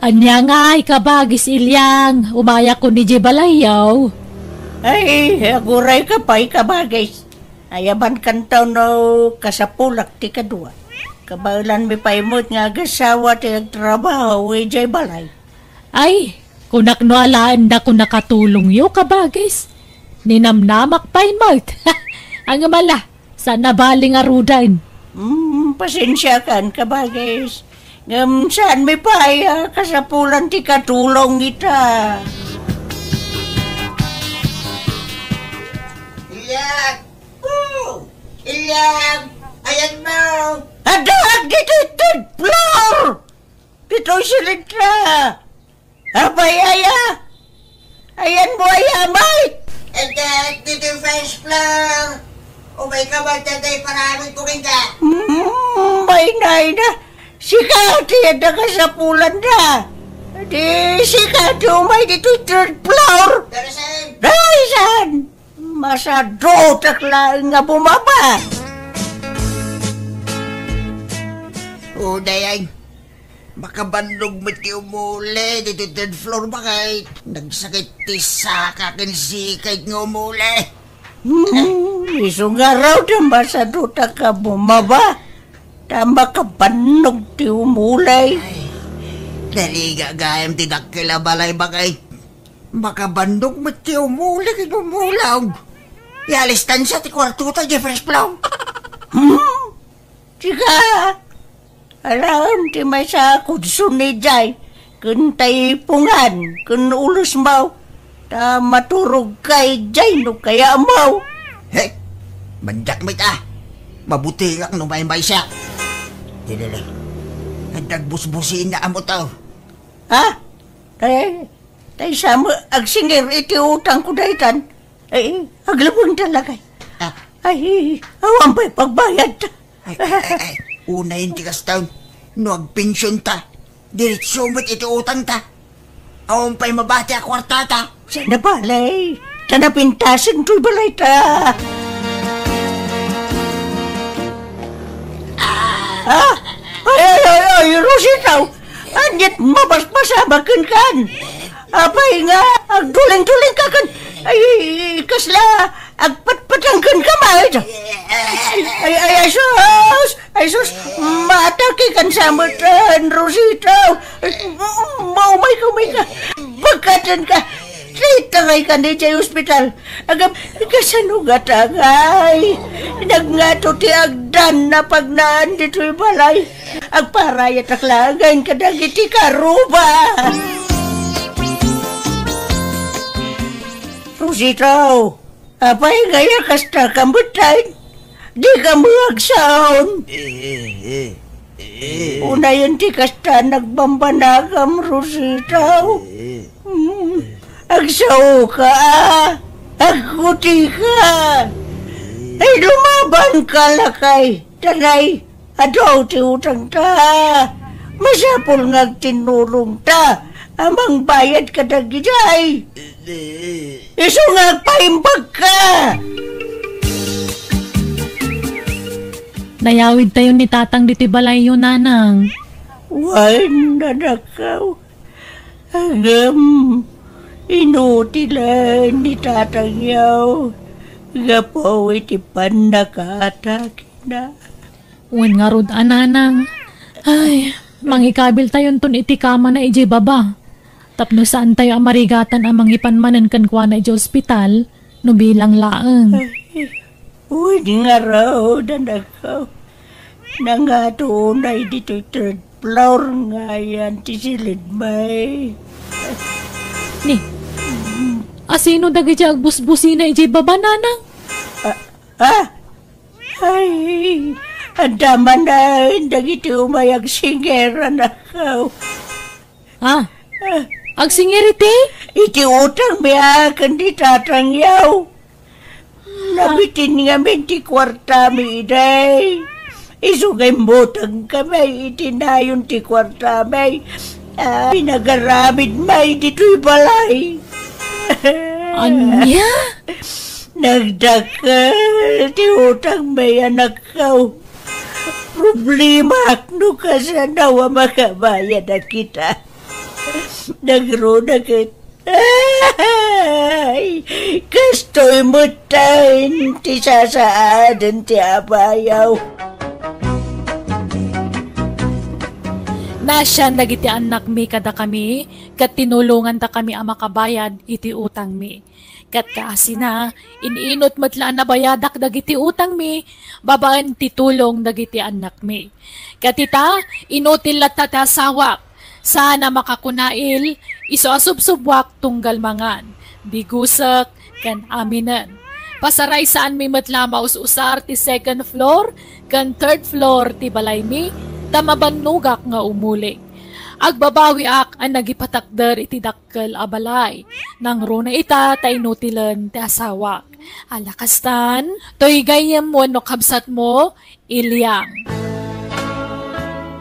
Anya nga ay kabagis ilyang. Umaya ko ni Jibalayaw. Ay, aguray ka pa'y kabagis. Ayaban kantaw no kasapulak ti kadua. Kabailan mi paimot nga agasawa ti agtrabaho ijay balay. Ay, kunak no alaan na kung nakatulong yo kabagis. Ninamnamak paimot. Ang mala, sana baling arudan. Pasensya kan kabagis. Ngam saan mi pa'y kasapulan ti katulong ita. Ilyang! Ilyang! Ayan mo! Adak! Dito third floor! Dito silitra! Abay, aya! Ayan mo, aya, may! Adak! Dito first floor! Umay ka ba tatay paramit ko ka? May na! Sikati at nakasapulan na! Di sikati umay dito third floor! Darasan! Darasan! Masado takla nga bumaba! Uday, makabandog mo ti umuli dito third floor ba kay nagsakit ti saka kin sikay nga umuli. Iso nga raw na masado ka bumaba. Tama ka bandog ti umulay. Dali gagayam ti dakila balay ba kay makabandog mo ti umuli kin umulaw. Yalistan siya ti kwarto ta di first floor. Sika! Alam, ti may sa kudsun ni Jai. Kun tay pungan, kun ulus mau. Ta maturog kay Jai no kaya mau. Hey, mandak mo ta. Mabuti kang numay-may siya. Dinilay. Nagdagbusbusin na amo tao. Ha? Tay sa mo, agsingir iti utang ko dahitan. Ay, aglabon talaga. Ay, awan pa'y pagbayad ta. Ay, una yung tigas taon. No, agpensyon ta. Diretso mo't iti utang ta. Awan pa'y mabati a kwarta ta. Sana balay. Tanapintasin to'y balay ta. Ay, Rositaw. Anyat mabasbasabakan kan. Apay nga, agduling-duling ka kan. Ay, kasla, agpatpatangkan ka mahit. Ay, sus, mataki kan samatan, Rositaw. Maumay ka. Pagkatan ka. Tritangay ka ni Jay Hospital. Agam, kasanugat agay. Nagngato ti agdan na pagnaan dito'y balay. Agparayat aklagain ka dagiti karuba. Rositaw, apay gaya kasta kambutan. Di ka muagsaon. Una yun ti kasta nagbambanagam, Rositaw. Agsaw ka, agkuti ka. Ay, lumaban ka lakay. Tanay, adaw ti utang ta. Masapol nga tinulong ta. Amang bayad ka dagijay. Iso nga paimbag ka. Nayawid tayo ni tatang diti balay yun, nanang. Wan na nakaw. Agam, inutilan ni tatang yaw. Gapaw iti pandakataki na. Wan nga rod, nanang. Ay, mangikabil tayo ton iti kama na iji baba. Tapno saan tayo amarigatan amang ipanmanan kan kwa na iji ospital, no bilang laeng. Uy, nga raw, danakaw. Nangatunay dito third floor nga yan, tisilid may. Ni, asino dagi iti agbusbusi na iji baba, nanang? Ay, andaman na, dagiti umayag singera na kaw. Agsingir iti? Iti utang miyakan di tatang yaw. Nabitin nga minti kwarta mi day. Isugay motang kami, itinayon ti kwarta may. Pinagaramid may dito'y balay. Anya? Nagdakal ti utang may anak kaw. Problema akno ka sa nawa makabayad na kita. Nagrunagit. Ay, kastoy mo tayo ti sasaadan ti abayaw. Nasya dagiti anak mi kada kami, kat tinulungan ta kami ang makabayad iti utang mi. Kat kaasi na, iniinot matlaan na bayadak dagiti utang mi, babaan ti tulong dagiti anak mi. Kat ita, inutil lat tatasawak, sana makakunail, iso asubsubwak tunggal mangan, bigusak, kan aminan. Pasaray saan mi matlama usar ti second floor, kan third floor ti balay mi, tamabanugak nga umuling. Agbabawi ak ang nagipatakder iti dakkel abalay. Nang runa ita tainutilan ti asawak. Alakastan, to'y gayem mo no kabsat mo, ilyang.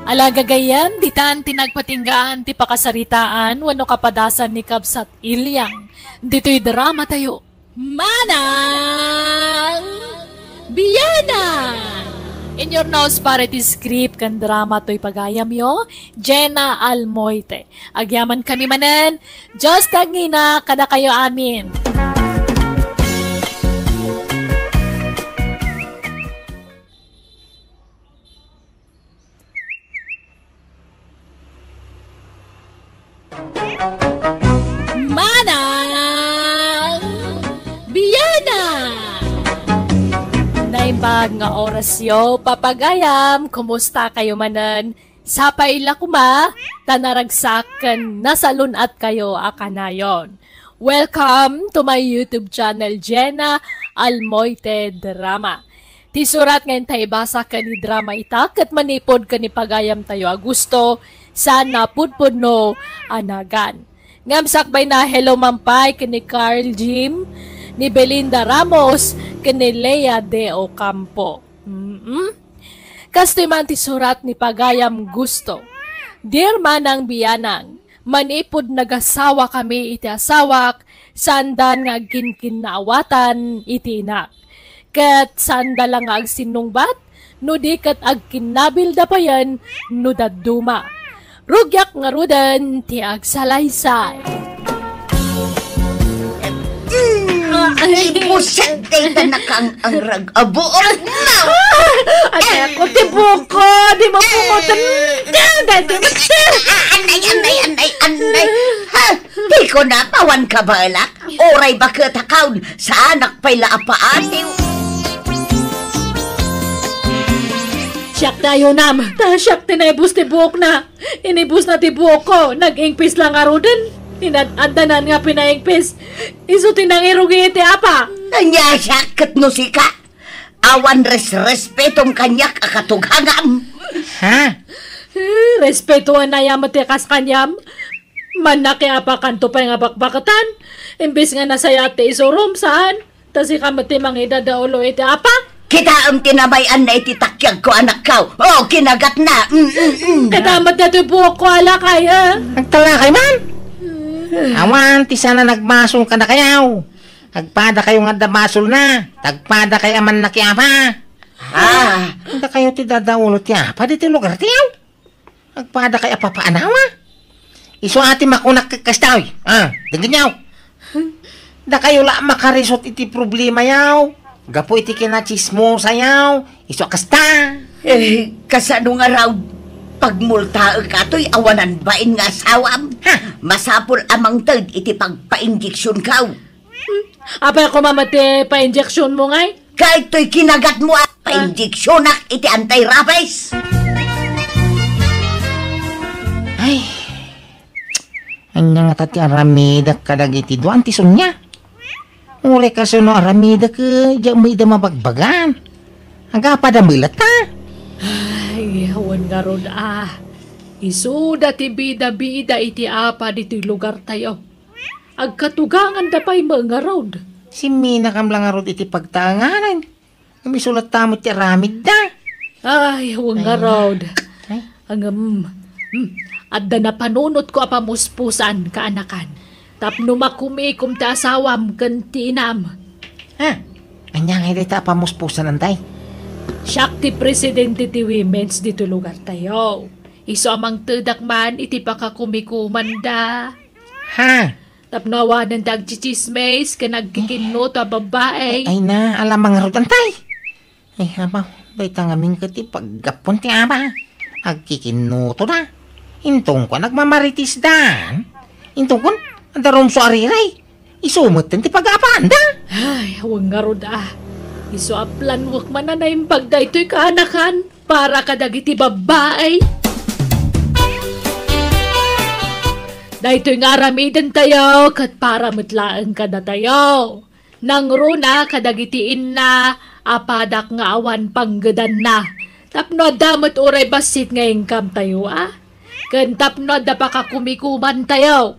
Alagagayam, ditan tinagpatinggaan ti pakasaritaan wano kapadasan ni kabsat ilyang. Dito'y drama tayo. Manang Biyana! In your nose parity script kan drama to'y pagayam yo, Jenna Almoite. Agyaman kami manen, Diyos tagina kada kayo amin. Manang Biyana! Naimbag nga orasyo, papagayam, kumusta kayo manan? Sapaila kuma, tanaragsakan, nasalunat kayo akanayon. Welcome to my YouTube channel, Jenna Almoite Drama. Ti surat ngayon tayo basa ka ni drama itak at manipod ka ni pagayam tayo Augusto sana pudpud no anagan. Ngamsakbay na hello mampay ka ni Carl Jim, ni Belinda Ramos, ka ni Lea de Ocampo. Kastoy man ti surat ni pagayam Gusto. Dear manang biyanang, manipod nagasawa kami iti asawak, sandan nga ginkinawatan iti inak. Kat sanda lang ag sinungbat, no di kat ag kinabil da pa yan, no daduma. Rugyak nga rudan, ti ag salaysay. Buset day na ang rag-abuot na. Ay, ako ti buko, di mo pumutan. Anay. Ha, di ko na pawan ka balak. Oray ba katakaw sa anak pa'y laapaatiw. Siyak tayo nam. Siyak tinibus ti buhok na. Inibus na ti buhok ko. Nag-ingpis lang arudan. Inad-andanan nga pinaingpis. Iso tinangirugi iti apa. Anya siya katnusika. Awan respetom kanyak akatughangam. Ha? Respetuan na yamat kas kanyam. Manaki apa kanto pa nga bakbakatan. Imbis nga nasaya ti isurum saan. Tasi kamati mangida daulo iti apa. Kita ang tinabayan na ititakyag ko anak ka. Oh, kinagat na. Katamat na ito buhok ko ala kaya. Nagtalakay man. Awan, ti sana nagmasol ka na kayaw. Agpada kayo nga damasol na. Tagpada kayo aman na kiyama. Hindi kayo ti dadaulo ti apa dito lugar tiyaw. Agpada kayo papaanawa. Iso ati makunak kakastaw. Tingin yaw. Da kayo la makarisot iti problema yaw. Gapo iti kinachismo sayaw. Iso kasta. Kasano nga raw pagmulta ka to'y awanan bain nga asawam. Masapol amang tag iti pagpa-injeksyon ka. Apa ako mamati pa-injeksyon mo ngay? Kahit to'y kinagat mo at pa-injeksyon iti anti-rabies. Ay. Anya nga tati aramida kadag iti duan ti sunya. Uli kasi no aramida ka may da mabagbagan. Aga pa da milat ta. Ay, hawan nga ron Isuda ti bida-bida iti apa diti lugar tayo. Agkatugangan da pa'y mga road. Si Mina kam lang arod iti pagtanganan. Misulat tamo ti aramid da. Ay, hawan nga road. Hanggang, adda na panunot ko apamuspusan kaanakan. Tapno makumikom ta asawam kantinam. Anya nga iti apamuspusan antay. Siyak ti presidente ti women's dito lugar tayo. Iso amang tedak man iti pakakumikuman da. Tapnawa ng dagchichismes ka nagkikinno ta babae. Ay na, alam mga rutantay. Ay habaw, day tangaming ka ti paggapon ti ama. Agkikinno to na. Intong ko nagmamaritis dan. Intong ko, darom so ariray. Isumot din ti pag-apaan da. Ay, huwag nga ro da. Iso aplan wak man na yung pagdaytoy kaanakan para kadagiti babae. Daytoy nga ramidan tayo kat para matlaan ka na tayo. Nang runa kadagitiin na apadak nga awan panggadan na. Tapno damat uray basit nga ingkam tayo Kan tapno da pakakumikuman tayo.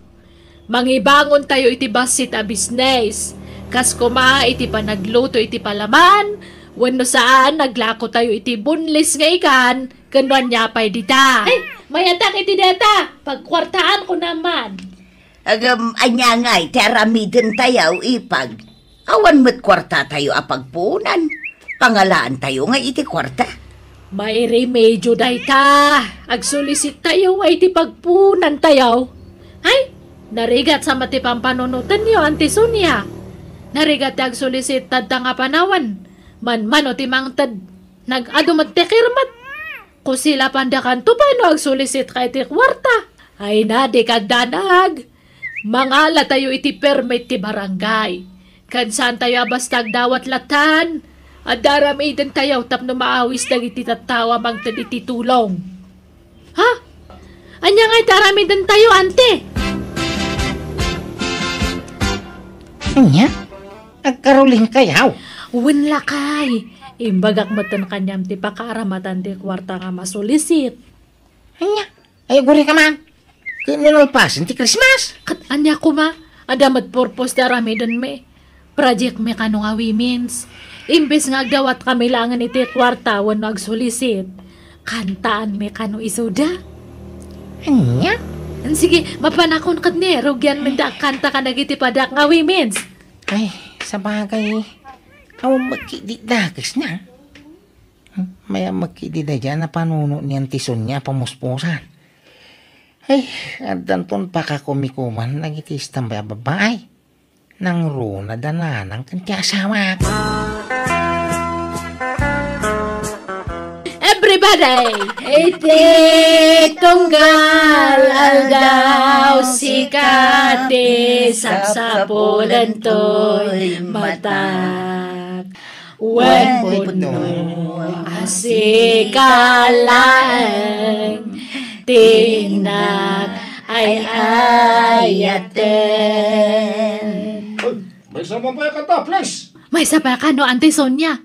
Mangibangon tayo iti basit a business. Kas kuma iti panagluto iti palaman, wano saan naglako tayo iti bunlis nga ikan, kanuan niya pa'y dita. Ay, mayatak iti data, pagkwartaan ko naman. Anya nga, teramidin tayo ipag. Awan mo't kwarta tayo apagpunan. Pangalaan tayo nga iti kwarta. May remedyo dayta. Agsulisit tayo nga iti pagpunan tayo. Ay, narigat sa matipampanunutan niyo, Auntie Sonia. Narigat ag sulisit tad nga panawan. Man o timang tad nag-adumat tekirmat. Kung sila pandakan to paano ag sulisit kay ti kwarta. Ay na di kagdanag. Mangala tayo iti permit ti barangay. Kan saan tayo abastag dawat latan. At daramidan tayo tapno maawis dag iti tatawa magtad iti tulong. Ha? Anya nga daramidan tayo, ante? Anya? Agkaruling kayaw. Wala kay. Imbagak matan kanyam ti pakaramatan ti kwarta nga masulisit. Anya, ay guri ka man. Kinulpasin ti Christmas. Kat anya ko ma, adamat purpose da rami dun me. Project me kano nga women's. Imbes nga agdawat kami langan iti kwarta wano agsulisit. Kantaan me kano isuda. Anya? Sige, mapanakon kat ni, rugyan menda kanta ka nagiti padak nga women's. Ay, sa bagay. Aw magkididakis na. Maya magkidida dyan na panuno niyan tison niya pamuspusan. Ay, adanton pa ka kumikuman nagitis tambay babae. Nang runa dananang kanti asawa. Everybody! Iti tunggal aldaw sikati sapsapulan to'y matak. Wan puno asikalang tinak ay ayaten. May sama pa yung kanta, please. May sapa ka no, Auntie Sonia.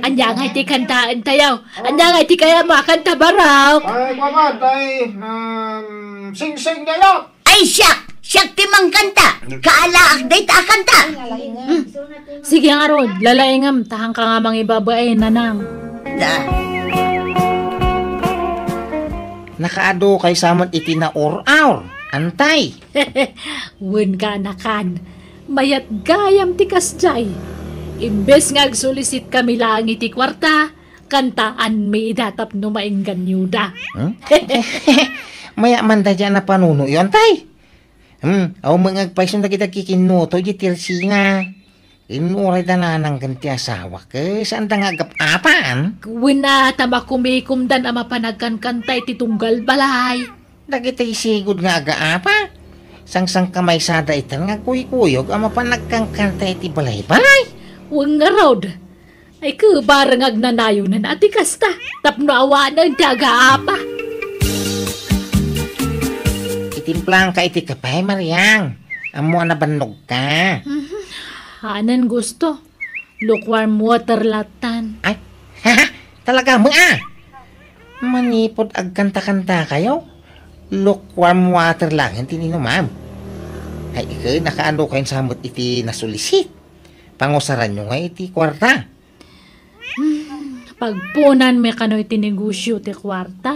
Anya nga iti kantaan tayo. Anya nga iti kaya makanta baraw. Ay, mamad, ay, sing-sing na yun. Ay, siyak! Siyak ti mang kanta! Kaalaak day ta kanta! Sige nga Rod, lalaingam. Tahang ka nga mga ibabae, nanang. Da. Nakaado kay samot iti na or-aur. Antay. Wen ka nakan. Mayat gayam ti kasjay. Imbes nga agsulisit kami lang iti kwarta, kantaan may idatap no mainggan yuda. Maya man da dyan na panuno yun, tay. Aw mga agpaisun na kita kikinuto, jitirsi nga. Inuray da na ng ganti asawa ka, saan da nga agap-apan? Wen na tama kumikumdan ama panagkankantay ti tunggal balay. Dagitay sigod nga aga-apa. Sang-sang kamay sada itan nga kuy-kuyog ama panagkankantay ti balay-balay. Wang nga Rod. Ay barang agnanayunan ati kasta. Tapno awanan daga apa. Itimplang ka iti kapay, Mariang. Amo na banog ka. Hanan gusto. Lukewarm water latan. Ay, talaga mo Manipod agkanta-kanta kayo. Lukewarm water lang, hindi nino ma'am. Ay, nakaano kayong samot iti nasulisit. Pangusaran nyo nga iti kwarta. Pagpunan me kano iti negosyo ti kwarta.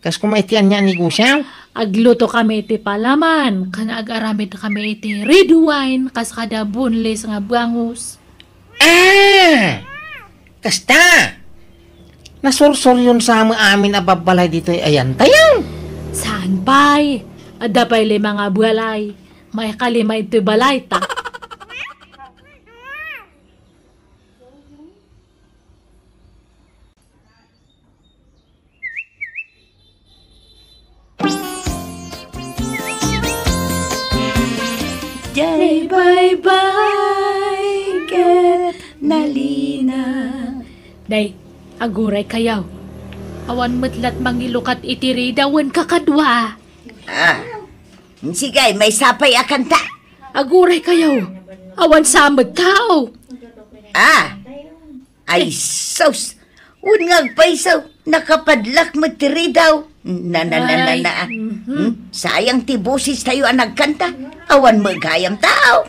Kas kumaitian niya negosyo? Agluto kami iti palaman. Kana agaramid kami iti red wine. Kas kada bunles nga bangus. Kasta! Nasursor yun sa amin ababalay dito ayan tayo. Saan pa'y? Ada pa'y lima nga balay. May kalima ito balay ta. Day bye-bye, get nalina. Day, aguray kayaw. Awan matlat mangilukat itiridawan kakadwa. Sige, may sapay akanta. Aguray kayaw. Awan samad kao. Ay, sos. Unngag paisaw. Nakapadlak matiri daw. Sayang ti busis tayo ang nagkanta. Awan magayam tao.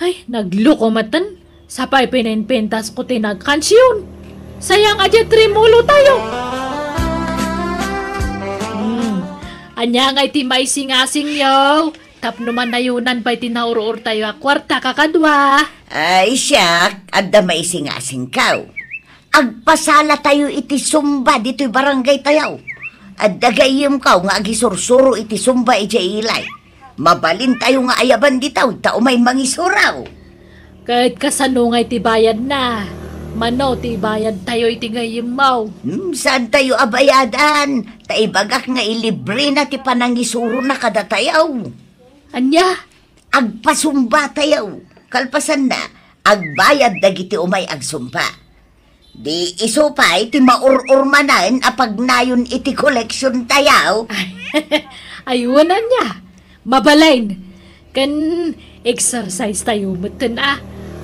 Ay, nagluko matan. Sapay pininpentas ko tinagkansyon. Sayang aja trimulo tayo. Anya nga iti may singasing yaw. Tapno man nayunan pa'y tinaurur tayo kwarta kakadwa. Ay, siyak. Adda may singasing kaw. Agpasala tayo iti sumba dito'y barangay tayaw. Adda gayim kaw nga agisursuro iti sumba iti ilay. Mabalin tayo nga ayaban ditaw. Tao may mangisuraw. Kahit kasano nga iti bayad na. Mano ti bayad tayo iti gayim maw. Saan tayo abayadan? Taibagak nga ilibre na ti panangisuro na kada tayaw. Anya? Agpasumba tayaw. Kalpasan na, agbayad dagiti umay agsumba. Di isupay ti maururmanan apag nayon iti koleksyon tayaw. Ayunan niya. Mabalain. Kan exercise tayo matan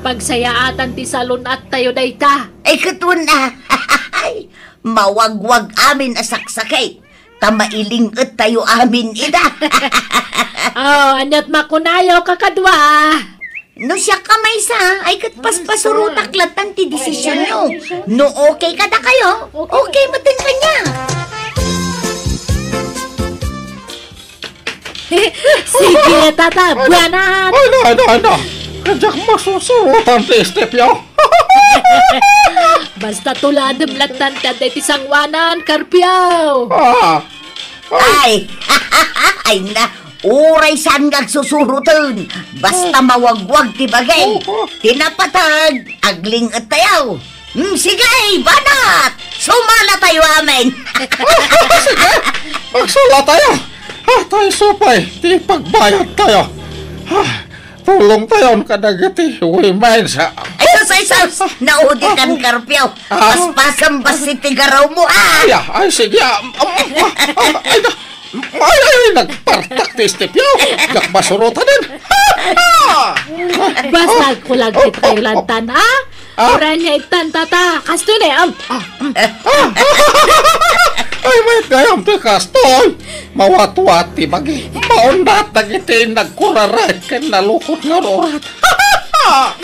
pagsayaatan ti salon at tayo dayta. Ay katun na. Mawagwag amin asaksakay. Tamailing at tayo amin ida. Anyat makunayaw kakadwa. No siya kamay sa, ay kat paspasurutak latan ti desisyon nyo. No okay kada kayo, okay matin ka niya. Sige, tata, buwanan. Ano? Kadyak masusurutan ti Estepyo. Basta tuladem latan taday ti sangwanan, Karpyaw. Ay, ay na, uray saan ngag susurutan. Basta mawagwag ti bagay. Tinapatag, agling at tayaw. Sige, banat! Sumala tayo amin. Sige, magsula tayo. Tayo supay, di pagbayad tayo. Pulong tayo kadagiti, wimain sa... Ay, sus, naudi kan Karpyaw. Paspasan ba si tigaraw mo, Ay, sige. Ay, nagpartak ti Estepyo. Nagmasurutan din. Basta kulag kita kayo lantan, Ura niya itan, tata. Kasto na, Ay, may gayam ti kastoy. Mawat-wat ti bagi. Maundat nagiti nagkurarat kan nalukot nga rorat.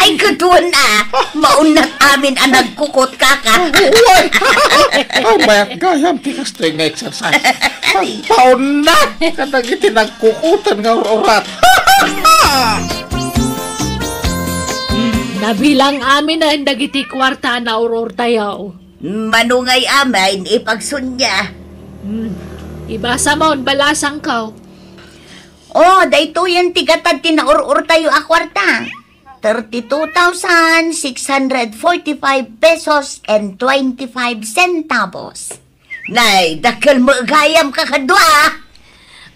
Ay, katuan maunat amin ang nagkukot kaka. Ay, mayat gayam ti kastoy nga exercise. Maundat ka nagiti nagkukutan nga rorat. Nabilang amin na dagiti kwarta na uror tayo. Manungay amin, ipagsunya. Ibasa mo, balasang ka. Dayto yan tigatad tinaurur tayo a kwarta. 32,645 pesos and 25 centavos. Nay, dakal mo gayam kakadwa.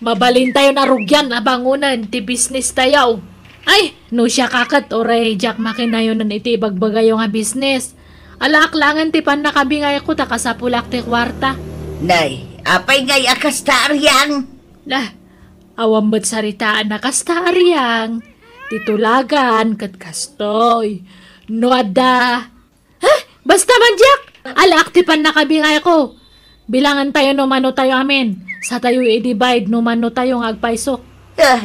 Mabalin tayo na rugyan abangunan ti business tayo. Ay, no siya kakat oray jak makinayonan iti bagbagayo nga business. Alaaklangan ti pan nakabingay ko ta kasapulak ti kwarta. Nay, apay ngay akasta aryang. Lah, awam ba't saritaan na kasta aryang. Titulagan kat kastoy. No ada. Basta man jak. Alaak ti pan nakabingay ko. Bilangan tayo no mano tayo amin. Sa tayo i-divide no mano tayo ng agpaisok.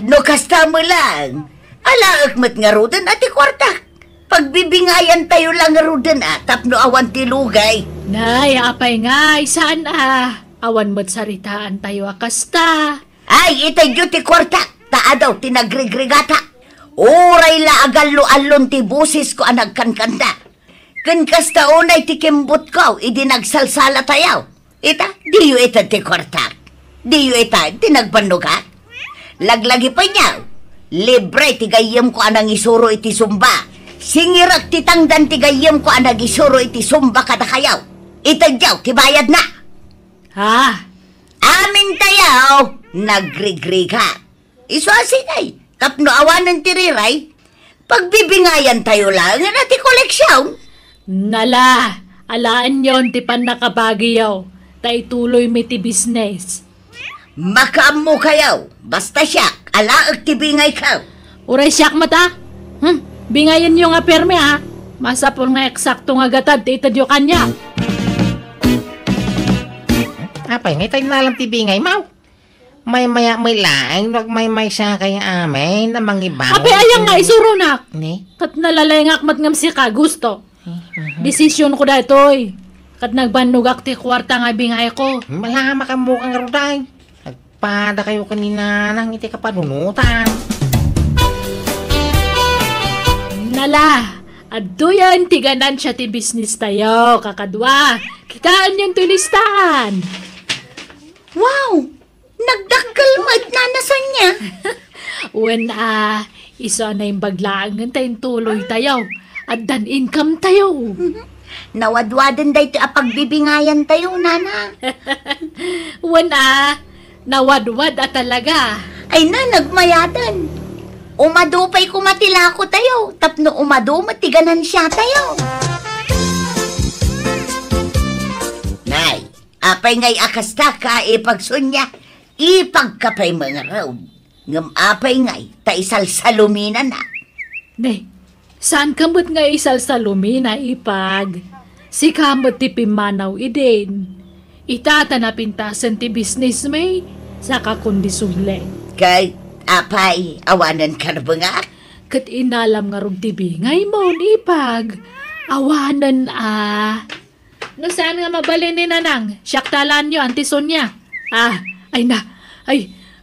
No kasta mo lang. Alaak mat nga rudan ati kwarta. Pagbibingayan tayo lang nga rudan tapno awan ti lugay. Nay, apay nga, saan awan mo't saritaan tayo akasta. Ay, itay yu ti kwarta. Taa daw tinagrigrigata. Uray la agalo-alon ti busis ko ang nagkankanda. Kan kasta unay ti kimbut ko, idi nagsalsala tayo. Ita, di yu ita ti kwarta. Di yu ita, tinagpanuga. Laglagi pa niya. Libre ti gayem ko anang isuro iti sumba. Singirak ti tangdan ti gayem ko anang isuro iti sumba kada kayaw. Itadyaw, ti bayad na. Amin tayaw, nagrigriga. Iso asinay, kapno awanan ti riray. Pagbibingayan tayo lang, na ti koleksyon. Nala, alaan yon ti pan nakabagiyaw. Tay tuloy mi ti business. Makaam mo kayaw, basta siya, alaag ti bingay ka. Uray siyak mata. Bingayan nyo nga perme Masapol nga eksakto nga gatad ti itadyo kanya. Apay, ngay tayo nalang ti bingay, mau. May maya may laing, may siya kaya amin na mangibaw. Apay, ayang nga isuro nak. Ni? Kat nalalengak matngam si ka, gusto. Desisyon ko da ito'y. Kat nagbanugak ti kwarta nga bingay ko. Malama ka mukang ruday. Nagpada kayo kanina nang iti kapanunutan. Nala, adto yan tiganan siya ti business tayo, kakadwa. Kitaan yung tulistahan. Wow! Nagdakkel mo at nanasan niya. When iso na yung baglaangan tayong tuloy tayo. At dan income tayo. Nawadwadan day ito pagbibingayan tayo, nana. When nawadwad talaga. Ay na, nagmayadan. Umadupay kumatila ko tayo. Tapno umadu, matiganan siya tayo. Nay, apay ngay akasta ka ipagsunya. Ipagkapay mga raw. Ngam apay ngay, ta isal salumina na. Nay, Saan kamot nga isal sa lumina ipag? Si kamot ti pimanaw idin. Itata na pintasan ti business may sa kakondisule. Kay, apay, awanan ka na ba nga? Kat inalam nga rog ti bingay mo ipag. Awanan No saan nga mabalin ni nanang? Syaktalan nyo, Auntie Sonia.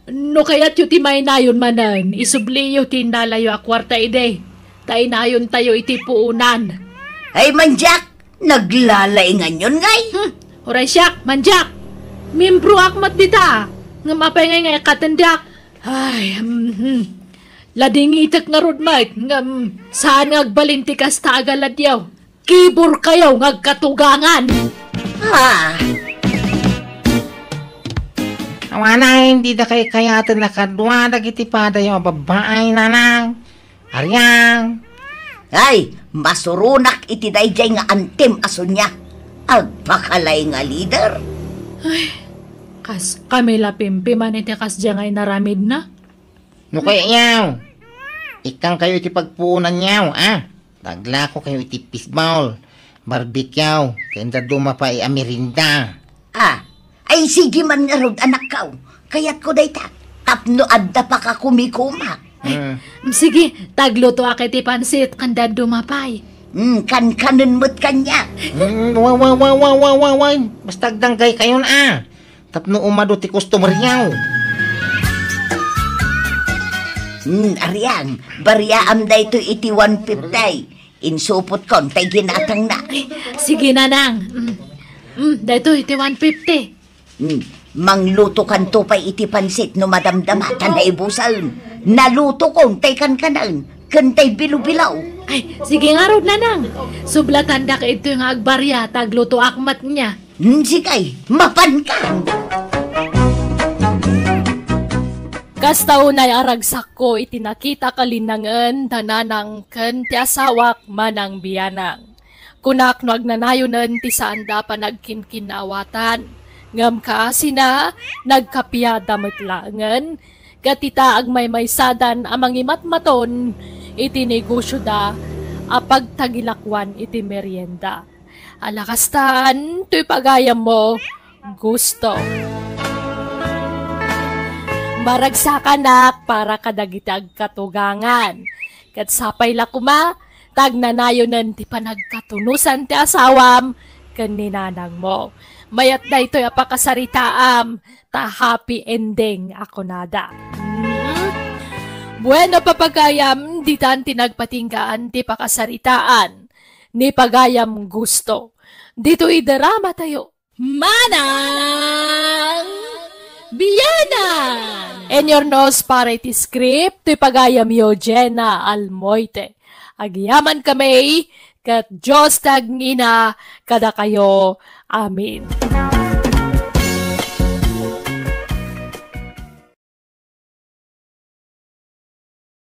No kaya't yu ti may nayon manan. Isubliyo ti nalayo a kwarta ide. Tay nayon tayo iti puunan. Ay, manjak, naglalaingan yun ngay. Oray siyak, manjak. Mimbro akmat dita. Nga mapengay nga katendak. Lading itak nga rodmat. Saan nga agbalinti kas tagaladyaw. Kibor kayaw nga katugangan. Awana, hindi na kayo kayatan nakadwa, dagiti pa dayo, babae nanang. Aryang. Ay, masurunak iti dayjay nga antem aso niya. Agpakalay nga leader. Kas kami lapimpi man iti kas diyangay naramid na. No kaya yaw. Ikang kayo iti pagpuunan yaw, Tagla ko kayo iti fishball. Barbecue. Kaya dumapa amerinda. Ay sige man nga rod anak kaw. Kaya't ko day tapno adda pa ka kumikuma. Sige, tagluto akit ipansit kanda dumapay. Kankanon mo't kanya. Wawawawawawawaway. Basta agdanggay kayon Tapno umado ti customer yaw. Aryang, bariyaam da ito iti 150. Insupot kon, tay ginatang na. Sige nanang. Dito iti 150. Mangluto kan to pa'y iti pansit no madamdama, tanay busal. Naluto kong tay kankanan, kantay bilubilaw. Ay, sige nga rod nanang. Sublatan da ka ito yung agbarya, tagluto akmat niya. Sigay, mapan ka. Kastaw na'y aragsak ko itinakita kalinangan tananang ken ti asawak manang biyanang. Kunak no agnanayonan ti saanda pa nagkinkinawatan. Ngam ka sina nagkapiyada metlangan. Katita agmay sadan amang imatmaton iti negosyo da apagtagilakwan iti merienda. Alakastan to'y pagayam mo gusto. Maragsakanak para kadagitag katugangan. Kat sapay lakuma, tagnanayonan ti panagkatunusan ti asawam, kaninanang mo. Mayat na ito'y apakasaritaam, ta happy ending ako nada. Bueno papagayam, di tan tinagpatinggaan ti pakasaritaan, ni pagayam gusto. Dito idarama tayo. Manang Biyanan! And your nose para iti script, ti pagayam yo Jenna Almoite. Agyaman kami, kat Diyos tagngina, kada kayo. Amen.